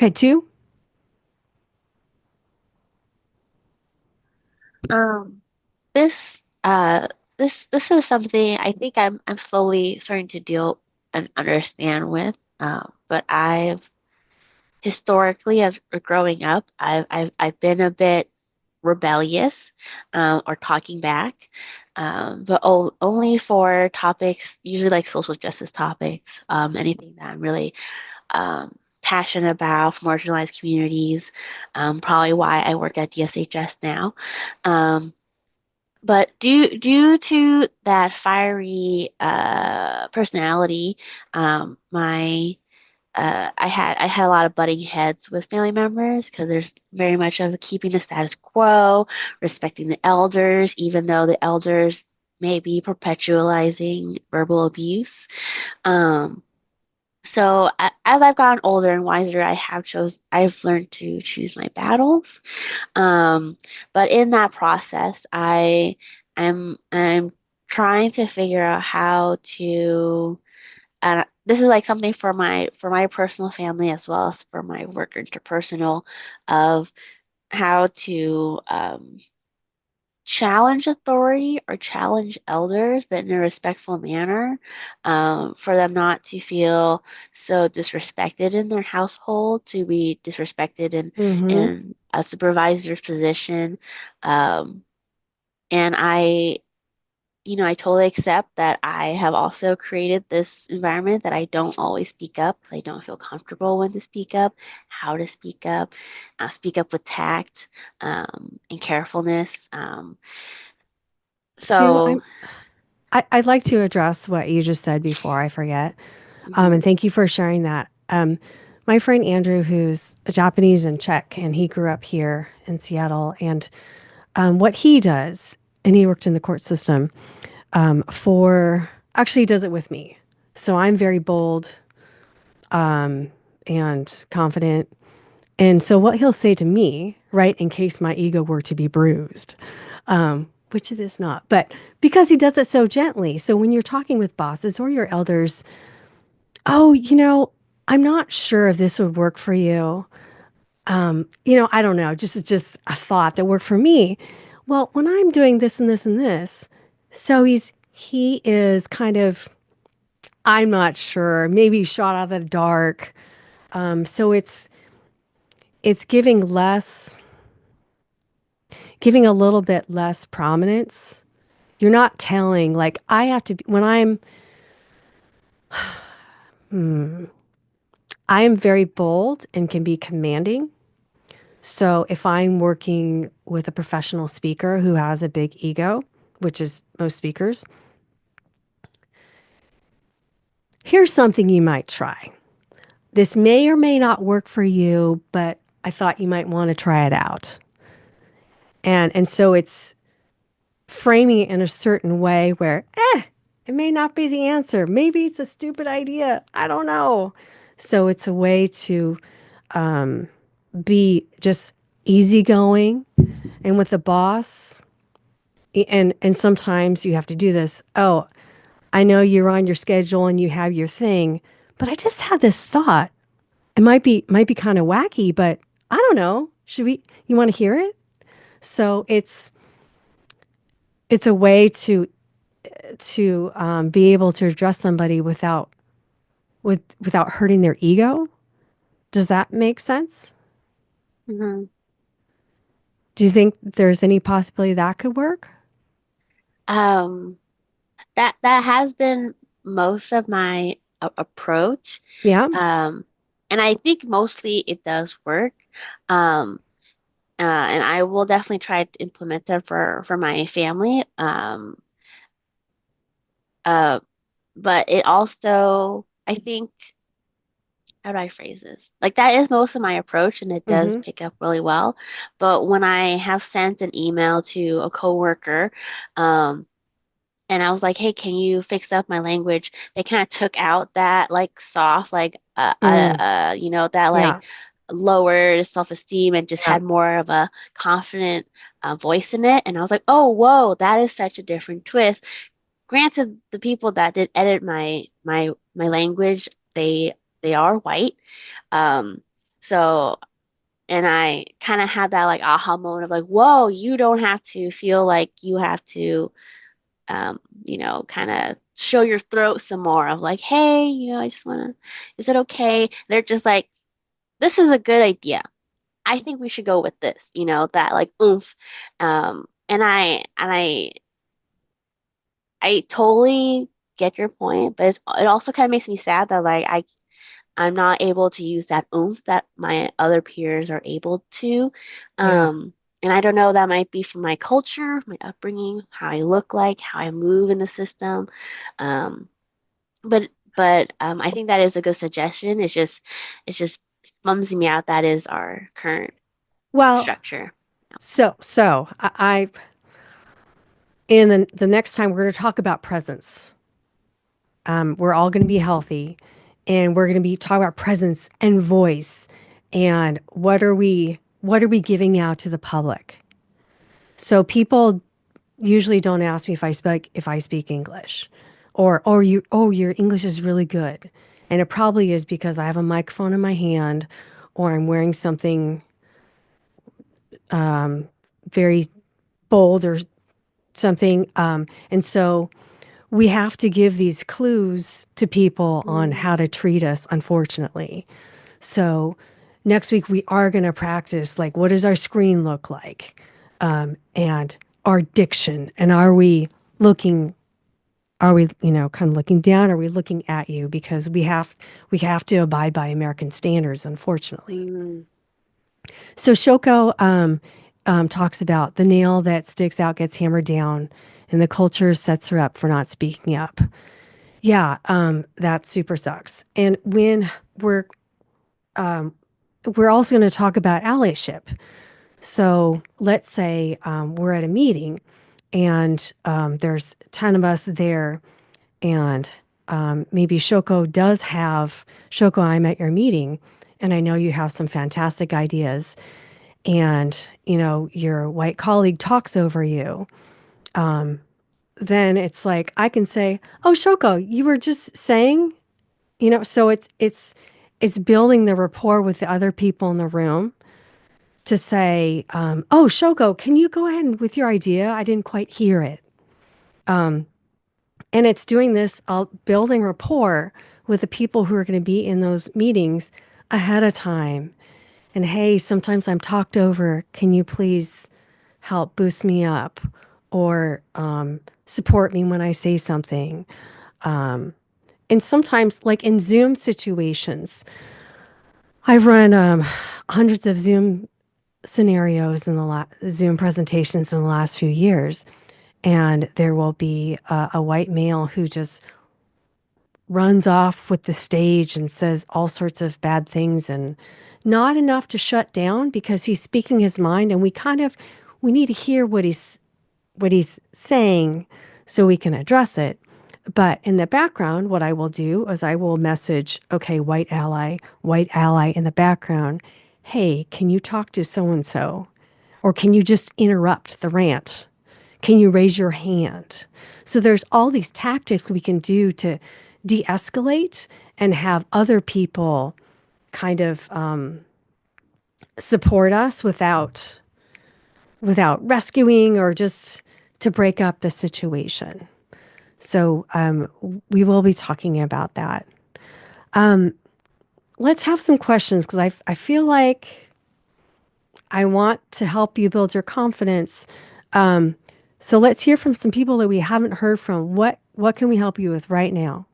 A: Okay, 2.
F: Um, this this is something I think I'm slowly starting to deal and understand with. But I've historically, as growing up, I've been a bit rebellious, or talking back, but only for topics, usually like social justice topics, anything that I'm really passionate about, marginalized communities, probably why I work at DSHS now. Um, but due to that fiery personality, my I had a lot of butting heads with family members because there's very much of keeping the status quo, respecting the elders, even though the elders may be perpetualizing verbal abuse. Um, so as I've gotten older and wiser, I've learned to choose my battles. Um, but in that process, I'm trying to figure out how to, and this is like something for my personal family as well as for my work interpersonal, of how to challenge authority or challenge elders, but in a respectful manner, for them not to feel so disrespected in their household, to be disrespected
A: Mhm.
F: in a supervisor's position. Um, and I totally accept that I have also created this environment that I don't always speak up. I don't feel comfortable when to speak up, how to speak up with tact, and carefulness.
A: 2,
F: So,
A: I'd like to address what you just said before I forget.
F: mhm.
A: And thank you for sharing that. My friend Andrew, who's a Japanese and Czech, and he grew up here in Seattle, and what he does, and he worked in the court system for, actually, he does it with me. So I'm very bold and confident. And so what he'll say to me, right, in case my ego were to be bruised, which it is not, but because he does it so gently. So when you're talking with bosses or your elders, oh, I'm not sure if this would work for you. I don't know. Just it's just a thought that worked for me. Well, when I'm doing this and this and this, so he is kind of, I'm not sure, maybe shot out of the dark. So it's giving a little bit less prominence You're not telling, like, I have to, when I am very bold and can be commanding. So if I'm working with a professional speaker who has a big ego, which is most speakers, here's something you might try. This may or may not work for you, but I thought you might want to try it out. And so it's framing it in a certain way where, it may not be the answer. Maybe it's a stupid idea. I don't know. So it's a way to be just easygoing. And with the boss, and sometimes you have to do this. Oh, I know you're on your schedule and you have your thing, but I just had this thought. It might be kind of wacky, but I don't know. You want to hear it? So it's a way to be able to address somebody without hurting their ego. Does that make sense?
F: Hmm.
A: Do you think there's any possibility that could work?
F: Um, that has been most of my approach.
A: Yeah.
F: Um, and I think mostly it does work. Um, and I will definitely try to implement that for my family. Uh, but it also, I think, how do I phrase this? Like that is most of my approach, and it does
A: Mm-hmm.
F: pick up really well. But when I have sent an email to a coworker, um, and I was like, "Hey, can you fix up my language?" They kind of took out that like soft, like
A: Mm.
F: that like
A: Yeah.
F: lowered self-esteem and just
A: Yeah.
F: had more of a confident voice in it. And I was like, "Oh, whoa, that is such a different twist." Granted, the people that did edit my language, they are white. Um, so and I kind of had that like aha moment of like, "Whoa, you don't have to feel like you have to." Kind of show your throat some more of like, hey, I just want to, is it okay? They're just like, this is a good idea. I think we should go with this, that like oomph. And I totally get your point, but it also kind of makes me sad that like I'm not able to use that oomph that my other peers are able to.
A: Yeah.
F: And I don't know, that might be from my culture, my upbringing, how I look like, how I move in the system. Um, but I think that is a good suggestion. It's just bums me out. That is our current
A: Well,
F: structure.
A: so I in the next time we're going to talk about presence. We're all going to be healthy, and we're going to be talking about presence and voice, and what are we giving out to the public? So people usually don't ask me if I speak English, or your English is really good, and it probably is because I have a microphone in my hand, or I'm wearing something very bold or something, and so we have to give these clues to people on
F: Mm,
A: how to treat us, unfortunately. So next week we are going to practice, like, what does our screen look like, and our diction, and looking are we kind of looking down, are we looking at you, because we have to abide by American standards, unfortunately.
F: mm,
A: So Shoko talks about the nail that sticks out gets hammered down, and the culture sets her up for not speaking up. Yeah, that super sucks. And when um, we're also going to talk about allyship. So let's say we're at a meeting, and there's 10 of us there, and maybe Shoko, I'm at your meeting, and I know you have some fantastic ideas, and your white colleague talks over you. Then it's like I can say, "Oh, Shoko, you were just saying," so it's building the rapport with the other people in the room to say, "Oh, Shoko, can you go ahead with your idea? I didn't quite hear it." Um, and it's doing this, building rapport with the people who are going to be in those meetings ahead of time. And hey, sometimes I'm talked over. Can you please help boost me up? or support me when I say something. Um, and sometimes, like in Zoom situations, I've run hundreds of Zoom scenarios in the Zoom presentations in the last few years, and there will be a white male who just runs off with the stage and says all sorts of bad things and not enough to shut down because he's speaking his mind, and we need to hear what he's saying so we can address it. But in the background, what I will do is I will message, okay, white ally in the background, hey, can you talk to so and so? Or can you just interrupt the rant? Can you raise your hand? So there's all these tactics we can do to de escalate and have other people kind of support us without rescuing or just to break up the situation. So we will be talking about that. Um, let's have some questions because I feel like I want to help you build your confidence. Um, so let's hear from some people that we haven't heard from. What can we help you with right now?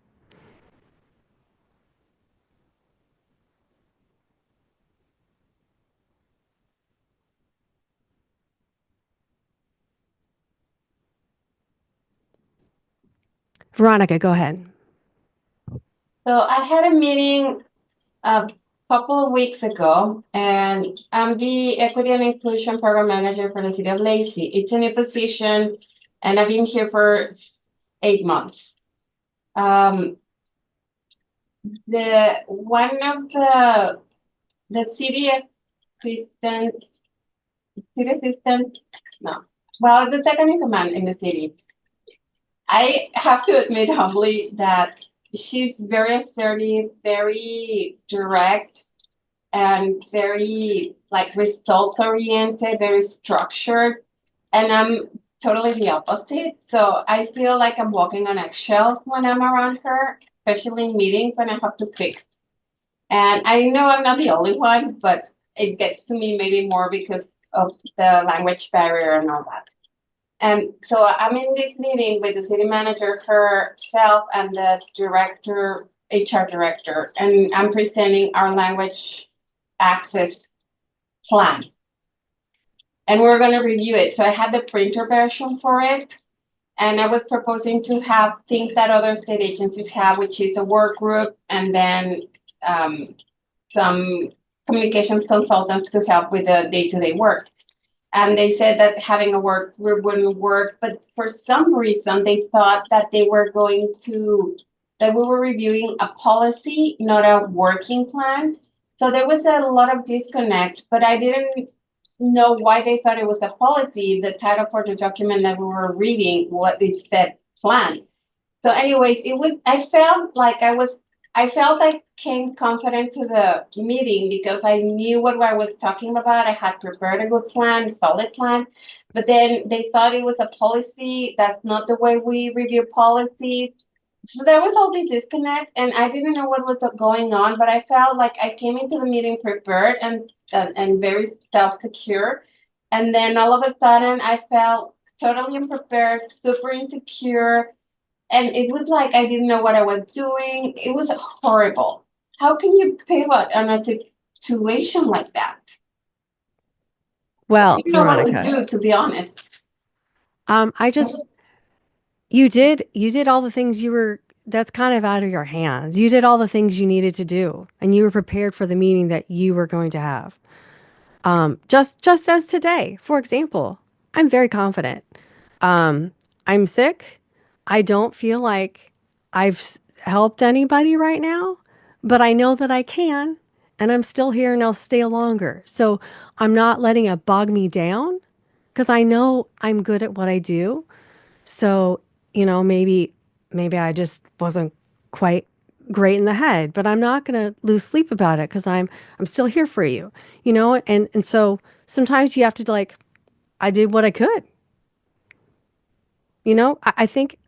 A: Veronica, go ahead.
H: So I had a meeting a couple of weeks ago, and I'm the Equity and Inclusion Program Manager for the City of Lacey. It's a new position, and I've been here for 8 months. The one of the city assistant, no, well, the second in command in the city. I have to admit humbly that she's very assertive, very direct, and very like results oriented, very structured. And I'm totally the opposite. So I feel like I'm walking on eggshells when I'm around her, especially in meetings when I have to pick. And I know I'm not the only one, but it gets to me maybe more because of the language barrier and all that. And so I'm in this meeting with the city manager herself and the director, HR director, and I'm presenting our language access plan. And we're going to review it. So I had the printer version for it. And I was proposing to have things that other state agencies have, which is a work group and then some communications consultants to help with the day-to-day work. And they said that having a work group wouldn't work, but for some reason they thought that that we were reviewing a policy, not a working plan. So there was a lot of disconnect, but I didn't know why they thought it was a policy. The title for the document that we were reading, what it said plan. So anyways, I felt I came confident to the meeting because I knew what I was talking about. I had prepared a good plan, solid plan, but then they thought it was a policy. That's not the way we review policies. So there was all this disconnect, and I didn't know what was going on, but I felt like I came into the meeting prepared and very self-secure. And then all of a sudden, I felt totally unprepared, super insecure, and it was like I didn't know what I was doing. It was horrible. How can you pivot on a situation like that? I
A: Well,
H: didn't know what to
A: Veronica,
H: do, to be honest.
A: I just you did all the things that's kind of out of your hands. You did all the things you needed to do, and you were prepared for the meeting that you were going to have. Just as today, for example, I'm very confident. Um, I'm sick. I don't feel like helped anybody right now, but I know that I can, and I'm still here and I'll stay longer. So I'm not letting it bog me down because I know I'm good at what I do. So, maybe I just wasn't quite great in the head, but I'm not going to lose sleep about it because I'm still here for you, and so sometimes you have to like, I did what I could. I think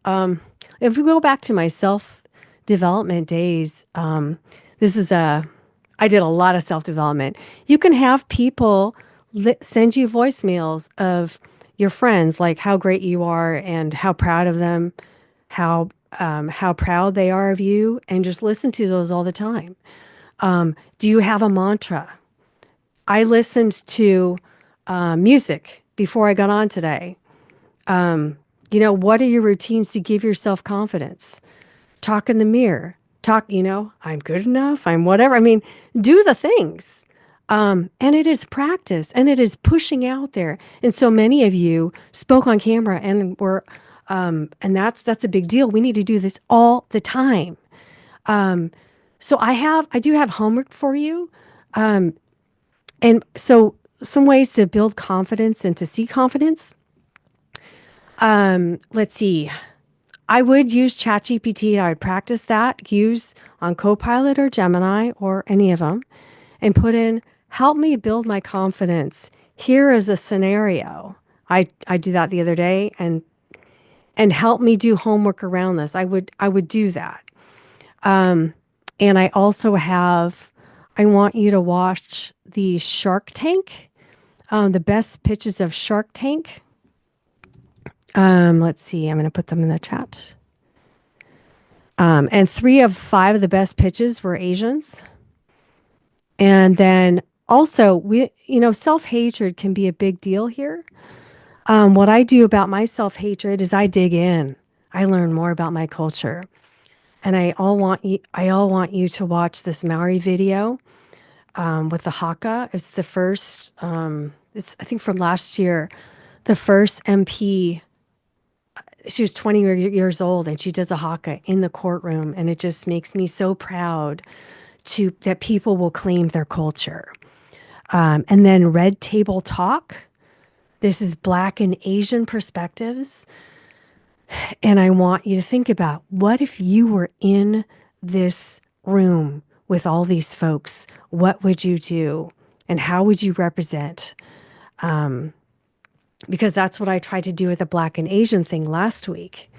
A: if we go back to my self development days, this is I did a lot of self development. You can have people send you voicemails of your friends, like how great you are and how proud of them, how proud they are of you, and just listen to those all the time. Do you have a mantra? I listened to music before I got on today. What are your routines to give yourself confidence? Talk in the mirror. Talk, I'm good enough. I'm whatever. I mean, do the things. And it is practice and it is pushing out there. And so many of you spoke on camera and and that's a big deal. We need to do this all the time. Um, so I do have homework for you. Um, and so some ways to build confidence and to see confidence. Let's see. I would use ChatGPT. I would practice that, use on Copilot or Gemini or any of them, and put in, help me build my confidence. Here is a scenario. I did that the other day and help me do homework around this. I would do that. Um, and I want you to watch the Shark Tank, the best pitches of Shark Tank. Let's see, I'm going to put them in the chat. And 3 of 5 of the best pitches were Asians. And then also, self-hatred can be a big deal here. What I do about my self-hatred is I dig in. I learn more about my culture. And I all want you to watch this Maori video with the haka. It's the first, it's I think from last year, the first MP. She was 20 years old and she does a haka in the courtroom, and it just makes me so proud that people will claim their culture. And then Red Table Talk. This is Black and Asian perspectives. And I want you to think about, what if you were in this room with all these folks? What would you do? And how would you represent? Because that's what I tried to do with the Black and Asian thing last week,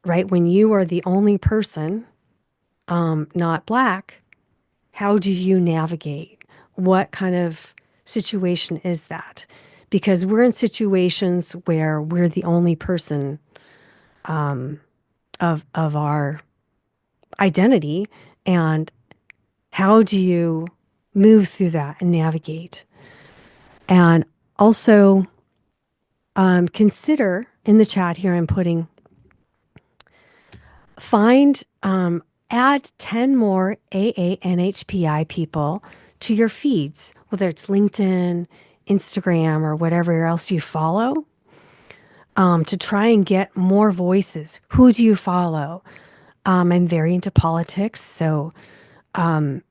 A: right? When you are the only person not Black, how do you navigate? What kind of situation is that? Because we're in situations where we're the only person of our identity, and how do you move through that and navigate? And also consider in the chat here, I'm putting, add 10 more AANHPI people to your feeds, whether it's LinkedIn, Instagram, or whatever else you follow, to try and get more voices. Who do you follow? I'm very into politics, so Hirono,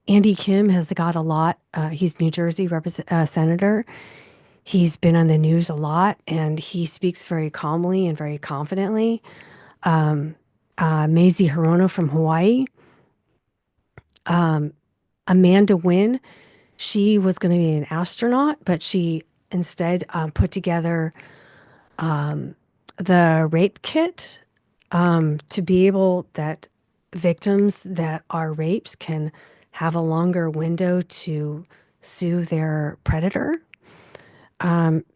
A: Andy Kim has got a lot. He's New Jersey senator. He's been on the news a lot, and he speaks very calmly and very confidently. Maisie Hirono from Hawaii. Amanda Wynn, she was going to be an astronaut, but she instead put together the rape kit to be able that victims that are raped can have a longer window to sue their predator.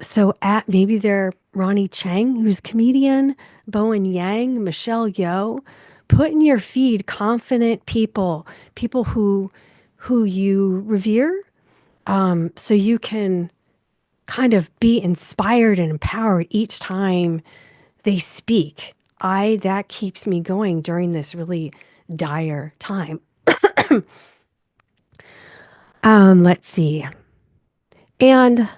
A: So at maybe they're Ronnie Chang, who's a comedian, Bowen Yang, Michelle Yeoh. Put in your feed confident people who you revere, so you can kind of be inspired and empowered each time they speak. That keeps me going during this really dire time. Let's see. And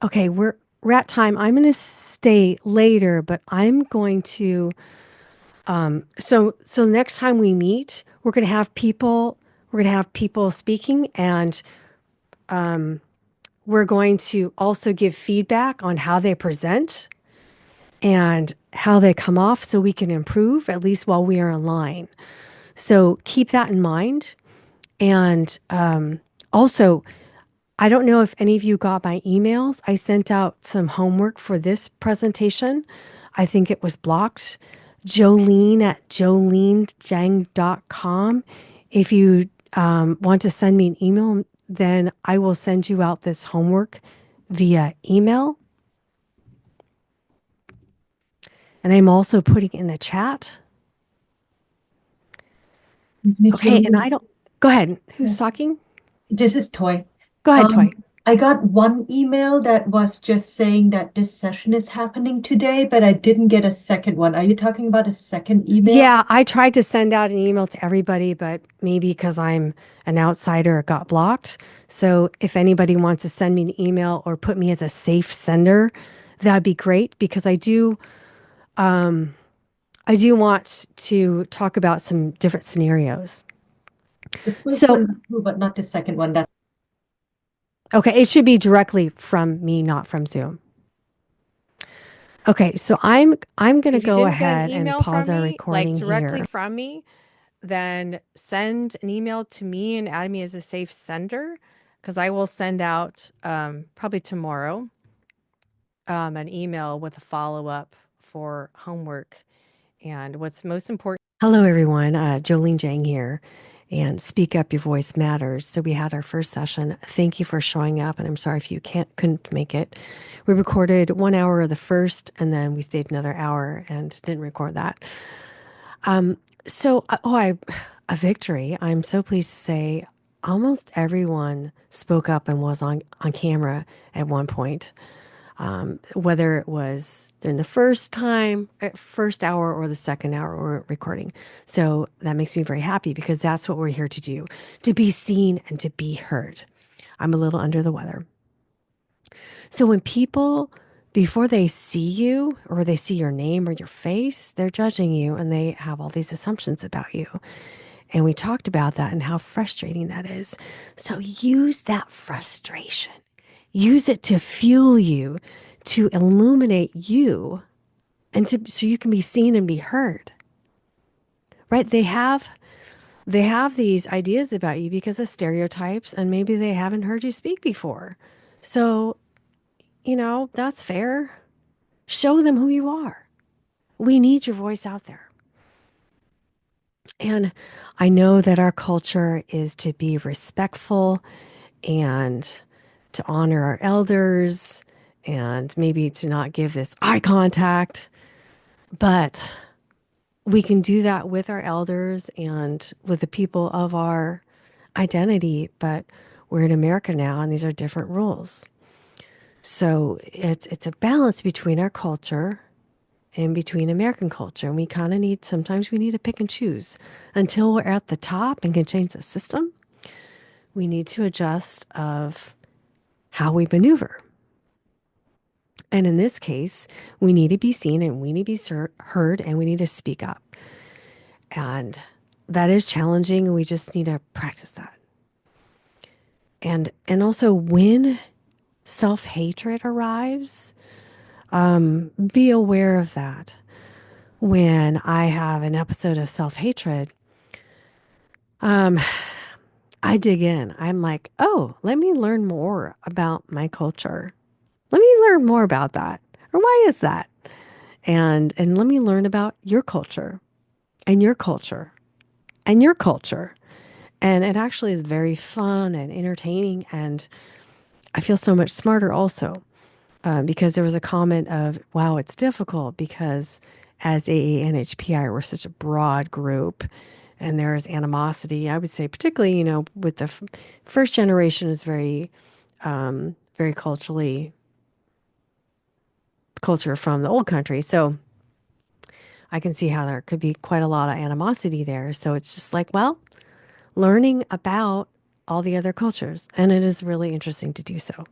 A: okay, we're at time. I'm going to stay later, but I'm going to so next time we meet, we're going to have people speaking, and we're going to also give feedback on how they present and how they come off, so we can improve, at least while we are online. So keep that in mind. And also, I don't know if any of you got my emails. I sent out some homework for this presentation. I think it was blocked. Jolene at jolenejang.com. If you want to send me an email then I will send you out this homework via email. And I'm also putting in the chat. Okay, and I don't, go ahead. Who's talking?
G: This is Toy.
A: Go ahead, Toy.
G: I got one email that was just saying that this session is happening today, but I didn't get a second one. Are you talking about a second email?
A: Yeah, I tried to send out an email to everybody, but maybe because I'm an outsider, it got blocked. So if anybody wants to send me an email or put me as a safe sender, that'd be great because I do want to talk about some different scenarios.
G: The first
A: So,
G: one, but not the second one. That's
A: okay, it should be directly from me, not from Zoom. Okay, so I'm going to
J: If you
A: go
J: didn't get an
A: ahead and
J: email
A: pause
J: from
A: our
J: me, like
A: recording
J: directly
A: here.
J: from me, then send an email to me and add me as a safe sender because I will send out probably tomorrow an email with a follow-up for homework. And what's most important.
A: Hello, everyone. Jolene Jang here. And Speak Up, Your Voice Matters. So we had our first session. Thank you for showing up. And I'm sorry if you couldn't make it. We recorded 1 hour of the first, and then we stayed another hour and didn't record that. A victory. I'm so pleased to say almost everyone spoke up and was on camera at one point. Whether it was during the first hour or the second hour we're recording. So that makes me very happy because that's what we're here to do, to be seen and to be heard. I'm a little under the weather. So when people, before they see you or they see your name or your face, they're judging you and they have all these assumptions about you. And we talked about that and how frustrating that is. So use that frustration. Use it to fuel you, to illuminate you, and so you can be seen and be heard. Right? They have these ideas about you because of stereotypes, and maybe they haven't heard you speak before. So, that's fair. Show them who you are. We need your voice out there. And I know that our culture is to be respectful and to honor our elders and maybe to not give this eye contact. But we can do that with our elders and with the people of our identity. But we're in America now, and these are different rules. So it's a balance between our culture and between American culture. And we kind of sometimes we need to pick and choose. Until we're at the top and can change the system, we need to adjust of how we maneuver. And in this case, we need to be seen and we need to be heard and we need to speak up. And that is challenging, and we just need to practice that. And also when self-hatred arrives, be aware of that. When I have an episode of self-hatred, I dig in. I'm like, oh, let me learn more about my culture. Let me learn more about that. Or why is that? And let me learn about your culture and your culture and your culture. And it actually is very fun and entertaining. And I feel so much smarter also because there was a comment of, wow, it's difficult because as AANHPI, we're such a broad group and there's animosity. I would say particularly, with the first generation is very, very culture from the old country. So I can see how there could be quite a lot of animosity there. So it's just like, well, learning about all the other cultures. And it is really interesting to do so.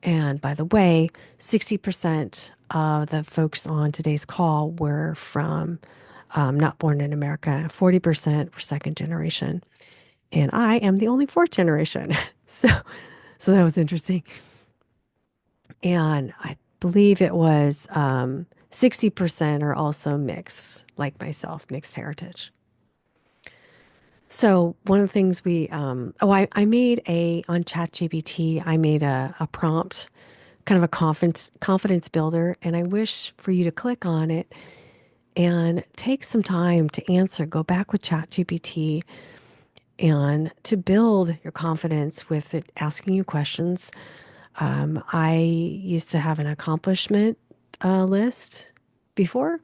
A: And by the way, 60% of the folks on today's call were from not born in America. 40% were second generation. And I am the only fourth generation. So that was interesting. And I believe it was 60% are also mixed, like myself, mixed heritage. So one of the things I made on ChatGPT, I made a prompt, kind of a confidence builder, and I wish for you to click on it and take some time to answer, go back with ChatGPT and to build your confidence with it, asking you questions. I used to have an accomplishment list before.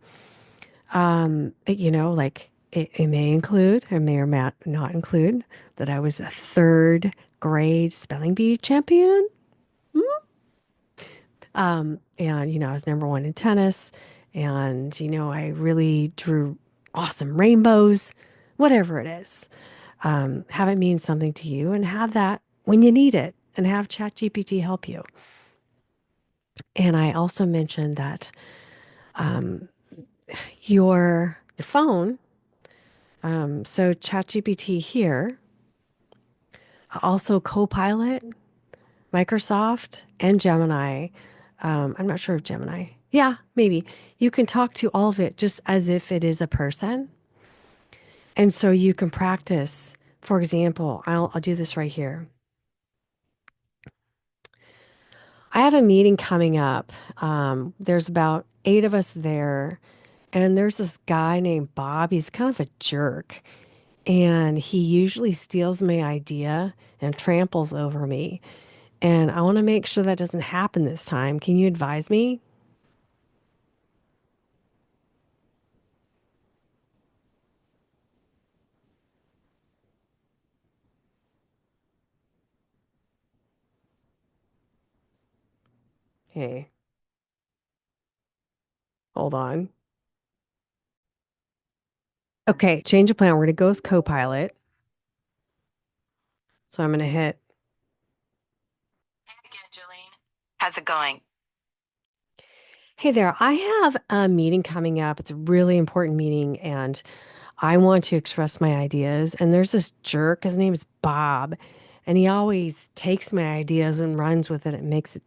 A: Like it may include, or may or may not include, that I was a third grade spelling bee champion. And, I was number one in tennis. And, I really drew awesome rainbows, whatever it is. Have it mean something to you and have that when you need it and have ChatGPT help you. And I also mentioned that your phone, so ChatGPT here, also Copilot, Microsoft, and Gemini. I'm not sure of Gemini. Yeah, maybe. You can talk to all of it just as if it is a person. And so you can practice. For example, I'll do this right here. I have a meeting coming up. There's about 8 of us there. And there's this guy named Bob. He's kind of a jerk. And he usually steals my idea and tramples over me. And I want to make sure that doesn't happen this time. Can you advise me? Hey, hold on. Okay, change of plan. We're going to go with Copilot. So I'm going to hit.
K: Hey again, Jolene. How's it going?
A: Hey there, I have a meeting coming up. It's a really important meeting, and I want to express my ideas. And there's this jerk, his name is Bob, and he always takes my ideas and runs with it. It makes it,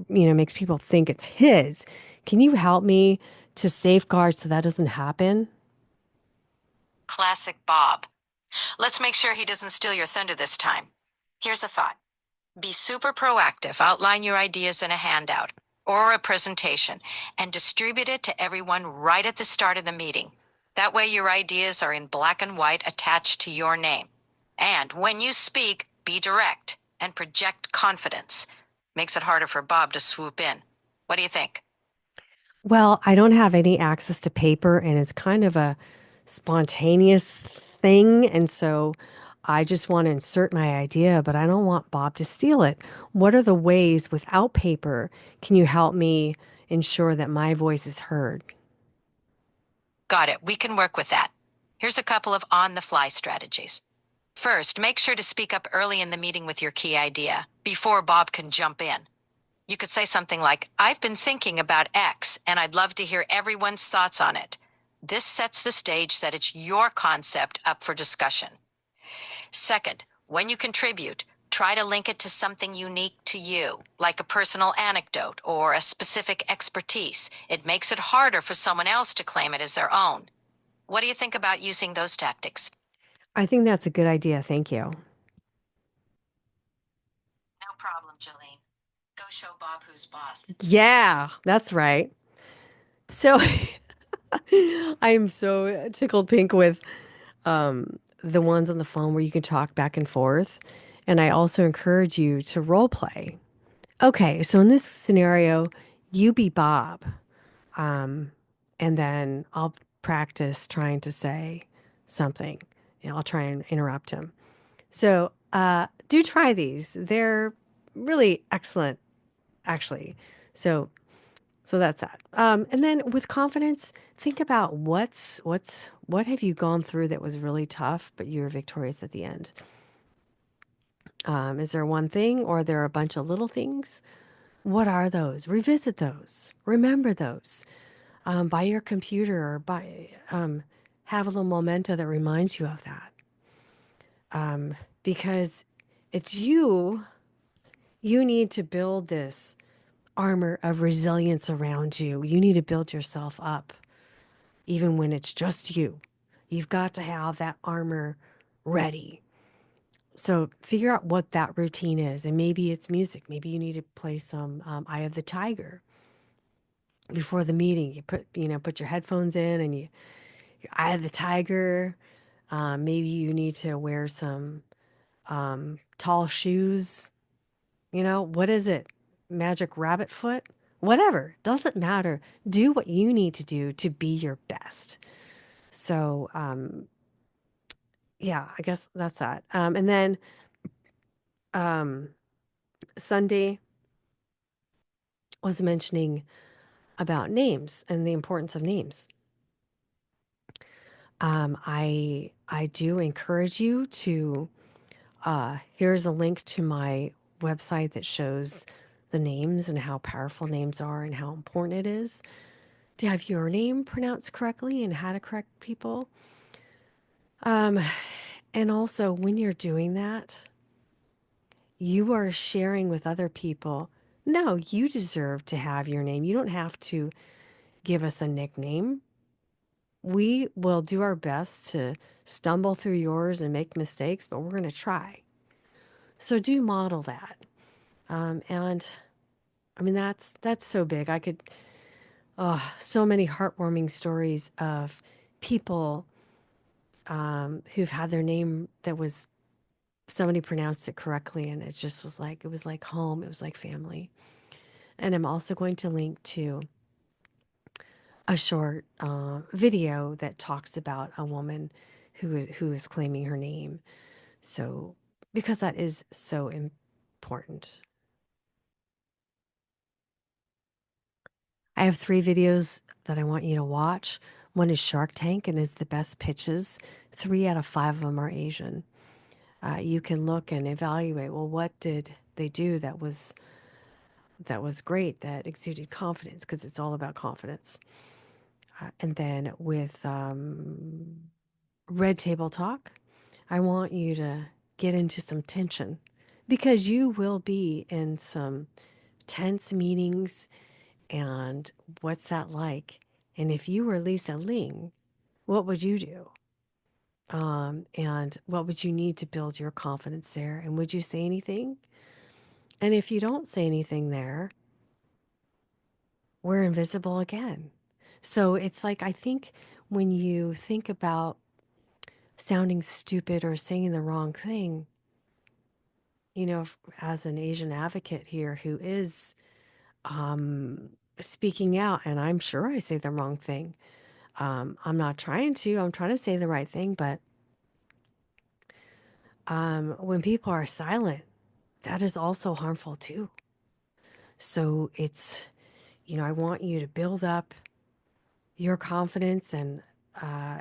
A: makes people think it's his. Can you help me to safeguard so that doesn't happen?
K: Classic Bob. Let's make sure he doesn't steal your thunder this time. Here's a thought. Be super proactive. Outline your ideas in a handout or a presentation and distribute it to everyone right at the start of the meeting. That way your ideas are in black and white attached to your name. And when you speak, be direct and project confidence. Makes it harder for Bob to swoop in. What do you think?
A: Well, I don't have any access to paper, and it's kind of a spontaneous thing. And so I just want to insert my idea, but I don't want Bob to steal it. What are the ways without paper can you help me ensure that my voice is heard?
K: Got it. We can work with that. Here's a couple of on-the-fly strategies. First, make sure to speak up early in the meeting with your key idea, before Bob can jump in. You could say something like, I've been thinking about X, and I'd love to hear everyone's thoughts on it. This sets the stage that it's your concept up for discussion. Second, when you contribute, try to link it to something unique to you, like a personal anecdote or a specific expertise. It makes it harder for someone else to claim it as their own. What do you think about using those tactics?
A: I think that's a good idea. Thank you.
K: No problem, Jolene. Go show Bob who's boss.
A: Yeah, that's right. So I am so tickled pink with the ones on the phone where you can talk back and forth. And I also encourage you to role play. Okay, so in this scenario, you be Bob, and then I'll practice trying to say something. I'll try and interrupt him. So do try these. They're really excellent, actually. So that's that. And then with confidence, think about what have you gone through that was really tough, but you were victorious at the end. Is there one thing, or are there a bunch of little things? What are those? Revisit those. Remember those. By your computer, or have a little memento that reminds you of that. Because it's you. You need to build this armor of resilience around you. You need to build yourself up, even when it's just you. You've got to have that armor ready. So figure out what that routine is. And maybe it's music. Maybe you need to play some Eye of the Tiger before the meeting. You put your headphones in and your Eye of the Tiger. Maybe you need to wear some tall shoes. What is it? Magic rabbit foot? Whatever. Doesn't matter. Do what you need to do to be your best. So, yeah, I guess that's that. And then um, Sunday was mentioning about names and the importance of names. I do encourage you to, here's a link to my website that shows the names and how powerful names are and how important it is to have your name pronounced correctly and how to correct people. Um, and also, when you're doing that, you are sharing with other people. No, you deserve to have your name. You don't have to give us a nickname. We will do our best to stumble through yours and make mistakes, but we're going to try. So do model that. And I mean, that's so big. I could, so many heartwarming stories of people who've had their name that was somebody pronounced it correctly, and it was like home, it was like family. And I'm also going to link to a short video that talks about a woman who is claiming her name. So, because that is so important. I have 3 videos that I want you to watch. One is Shark Tank and is the best pitches. 3 out of 5 of them are Asian. You can look and evaluate, well, what did they do that was great, that exuded confidence, because it's all about confidence. And then with Red Table Talk, I want you to get into some tension because you will be in some tense meetings. And what's that like? And if you were Lisa Ling, what would you do? And what would you need to build your confidence there? And would you say anything? And if you don't say anything there, we're invisible again. So it's like, I think when you think about sounding stupid or saying the wrong thing, as an Asian advocate here who is speaking out, and I'm sure I say the wrong thing. I'm not trying to, I'm trying to say the right thing, but when people are silent, that is also harmful too. So it's, I want you to build up your confidence and uh,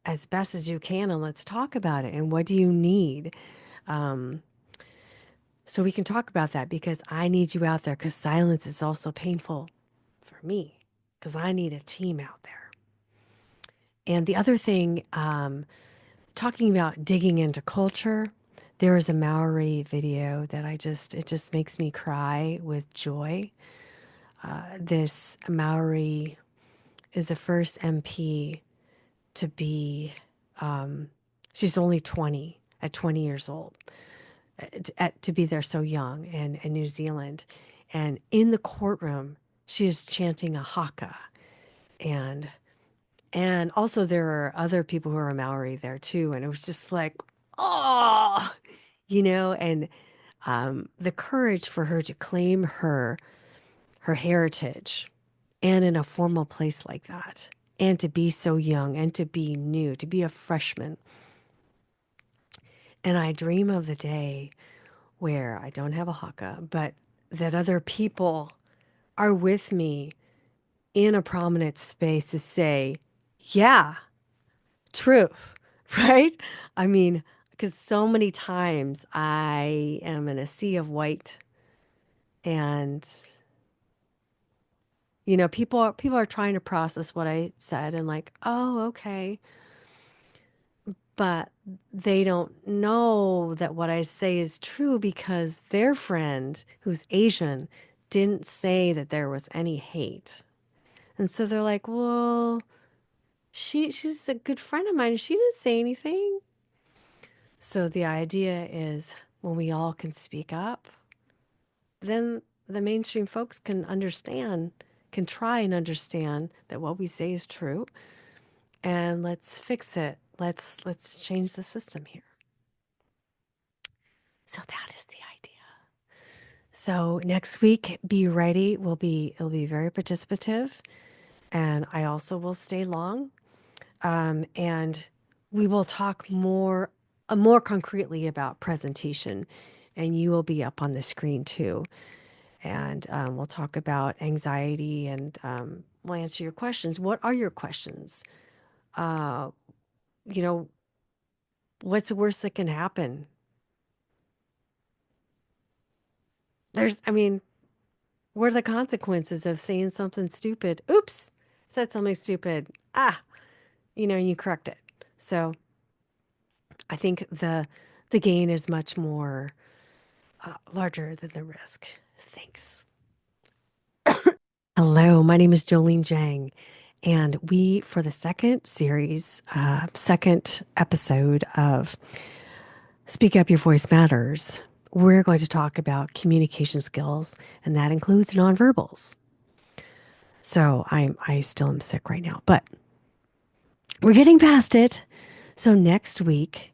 A: as best as you can, and let's talk about it. And what do you need? Um, so we can talk about that because I need you out there because silence is also painful for me because I need a team out there. And the other thing, talking about digging into culture, there is a Maori video that it just makes me cry with joy. This Maori is the first MP to be, she's only 20, at 20 years old, to be there so young in New Zealand. And in the courtroom, she is chanting a haka. And also there are other people who are Maori there too. And it was just like, oh, and the courage for her to claim her heritage and in a formal place like that, and to be so young and to be new, to be a freshman. And I dream of the day where I don't have a haka, but that other people are with me in a prominent space to say, yeah, truth, right? I mean, because so many times I am in a sea of white and people are trying to process what I said and like, oh, okay. But they don't know that what I say is true because their friend, who's Asian, didn't say that there was any hate. And so they're like, well, she's a good friend of mine. She didn't say anything. So the idea is when we all can speak up, then the mainstream folks can try and understand that what we say is true. And let's fix it let's change the system here. So that is the idea. So next week, be ready. It'll be very participative, and I also will stay long. And we will talk more concretely about presentation, and you will be up on the screen too. And we'll talk about anxiety, and we'll answer your questions. What are your questions? Uh, you know, what's the worst that can happen? I mean, what are the consequences of saying something stupid? Oops, said something stupid. You correct it. So I think the gain is much more larger than the risk. Thanks. Hello, my name is Jolene Jang, and for the second series, second episode of Speak Up Your Voice Matters, we're going to talk about communication skills, and that includes nonverbals. So I still am sick right now, but we're getting past it. So next week,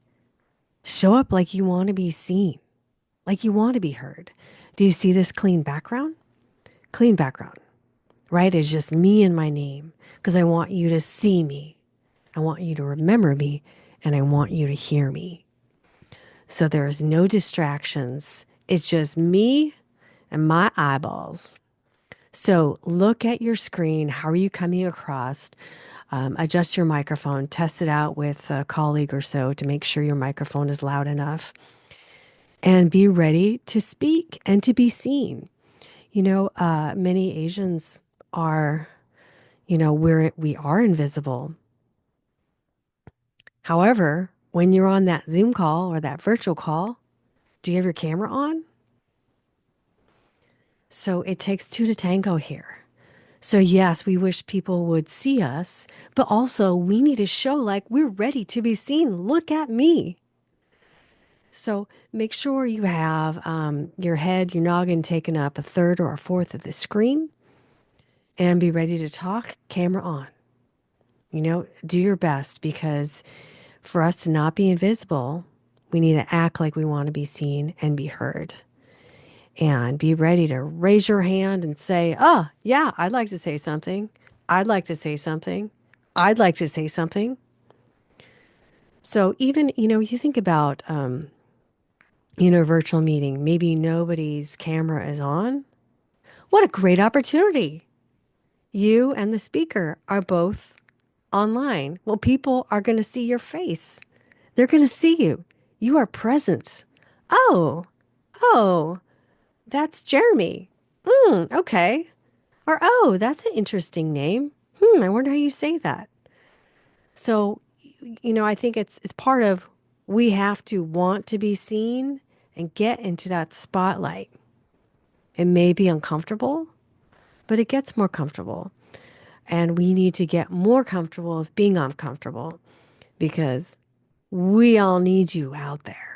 A: show up like you want to be seen, like you want to be heard. Do you see this clean background? Clean background, right? It's just me and my name because I want you to see me. I want you to remember me, and I want you to hear me. So there's no distractions. It's just me and my eyeballs. So look at your screen. How are you coming across? Adjust your microphone. Test it out with a colleague or so to make sure your microphone is loud enough. And be ready to speak and to be seen. Many Asians are, we are invisible. However, when you're on that Zoom call or that virtual call, do you have your camera on? So it takes two to tango here. So yes, we wish people would see us, but also we need to show like we're ready to be seen. Look at me. So make sure you have your head, your noggin taken up a third or a fourth of the screen, and be ready to talk, camera on. Do your best, because for us to not be invisible, we need to act like we want to be seen and be heard. And be ready to raise your hand and say, oh, yeah, I'd like to say something. I'd like to say something. I'd like to say something. So even, you think about, a virtual meeting, maybe nobody's camera is on. What a great opportunity. You and the speaker are both online. Well, people are going to see your face. They're going to see you. You are present. Oh, that's Jeremy. Okay. Or, oh, that's an interesting name. I wonder how you say that. So, I think it's part of, we have to want to be seen and get into that spotlight. It may be uncomfortable, but it gets more comfortable. And we need to get more comfortable with being uncomfortable, because we all need you out there.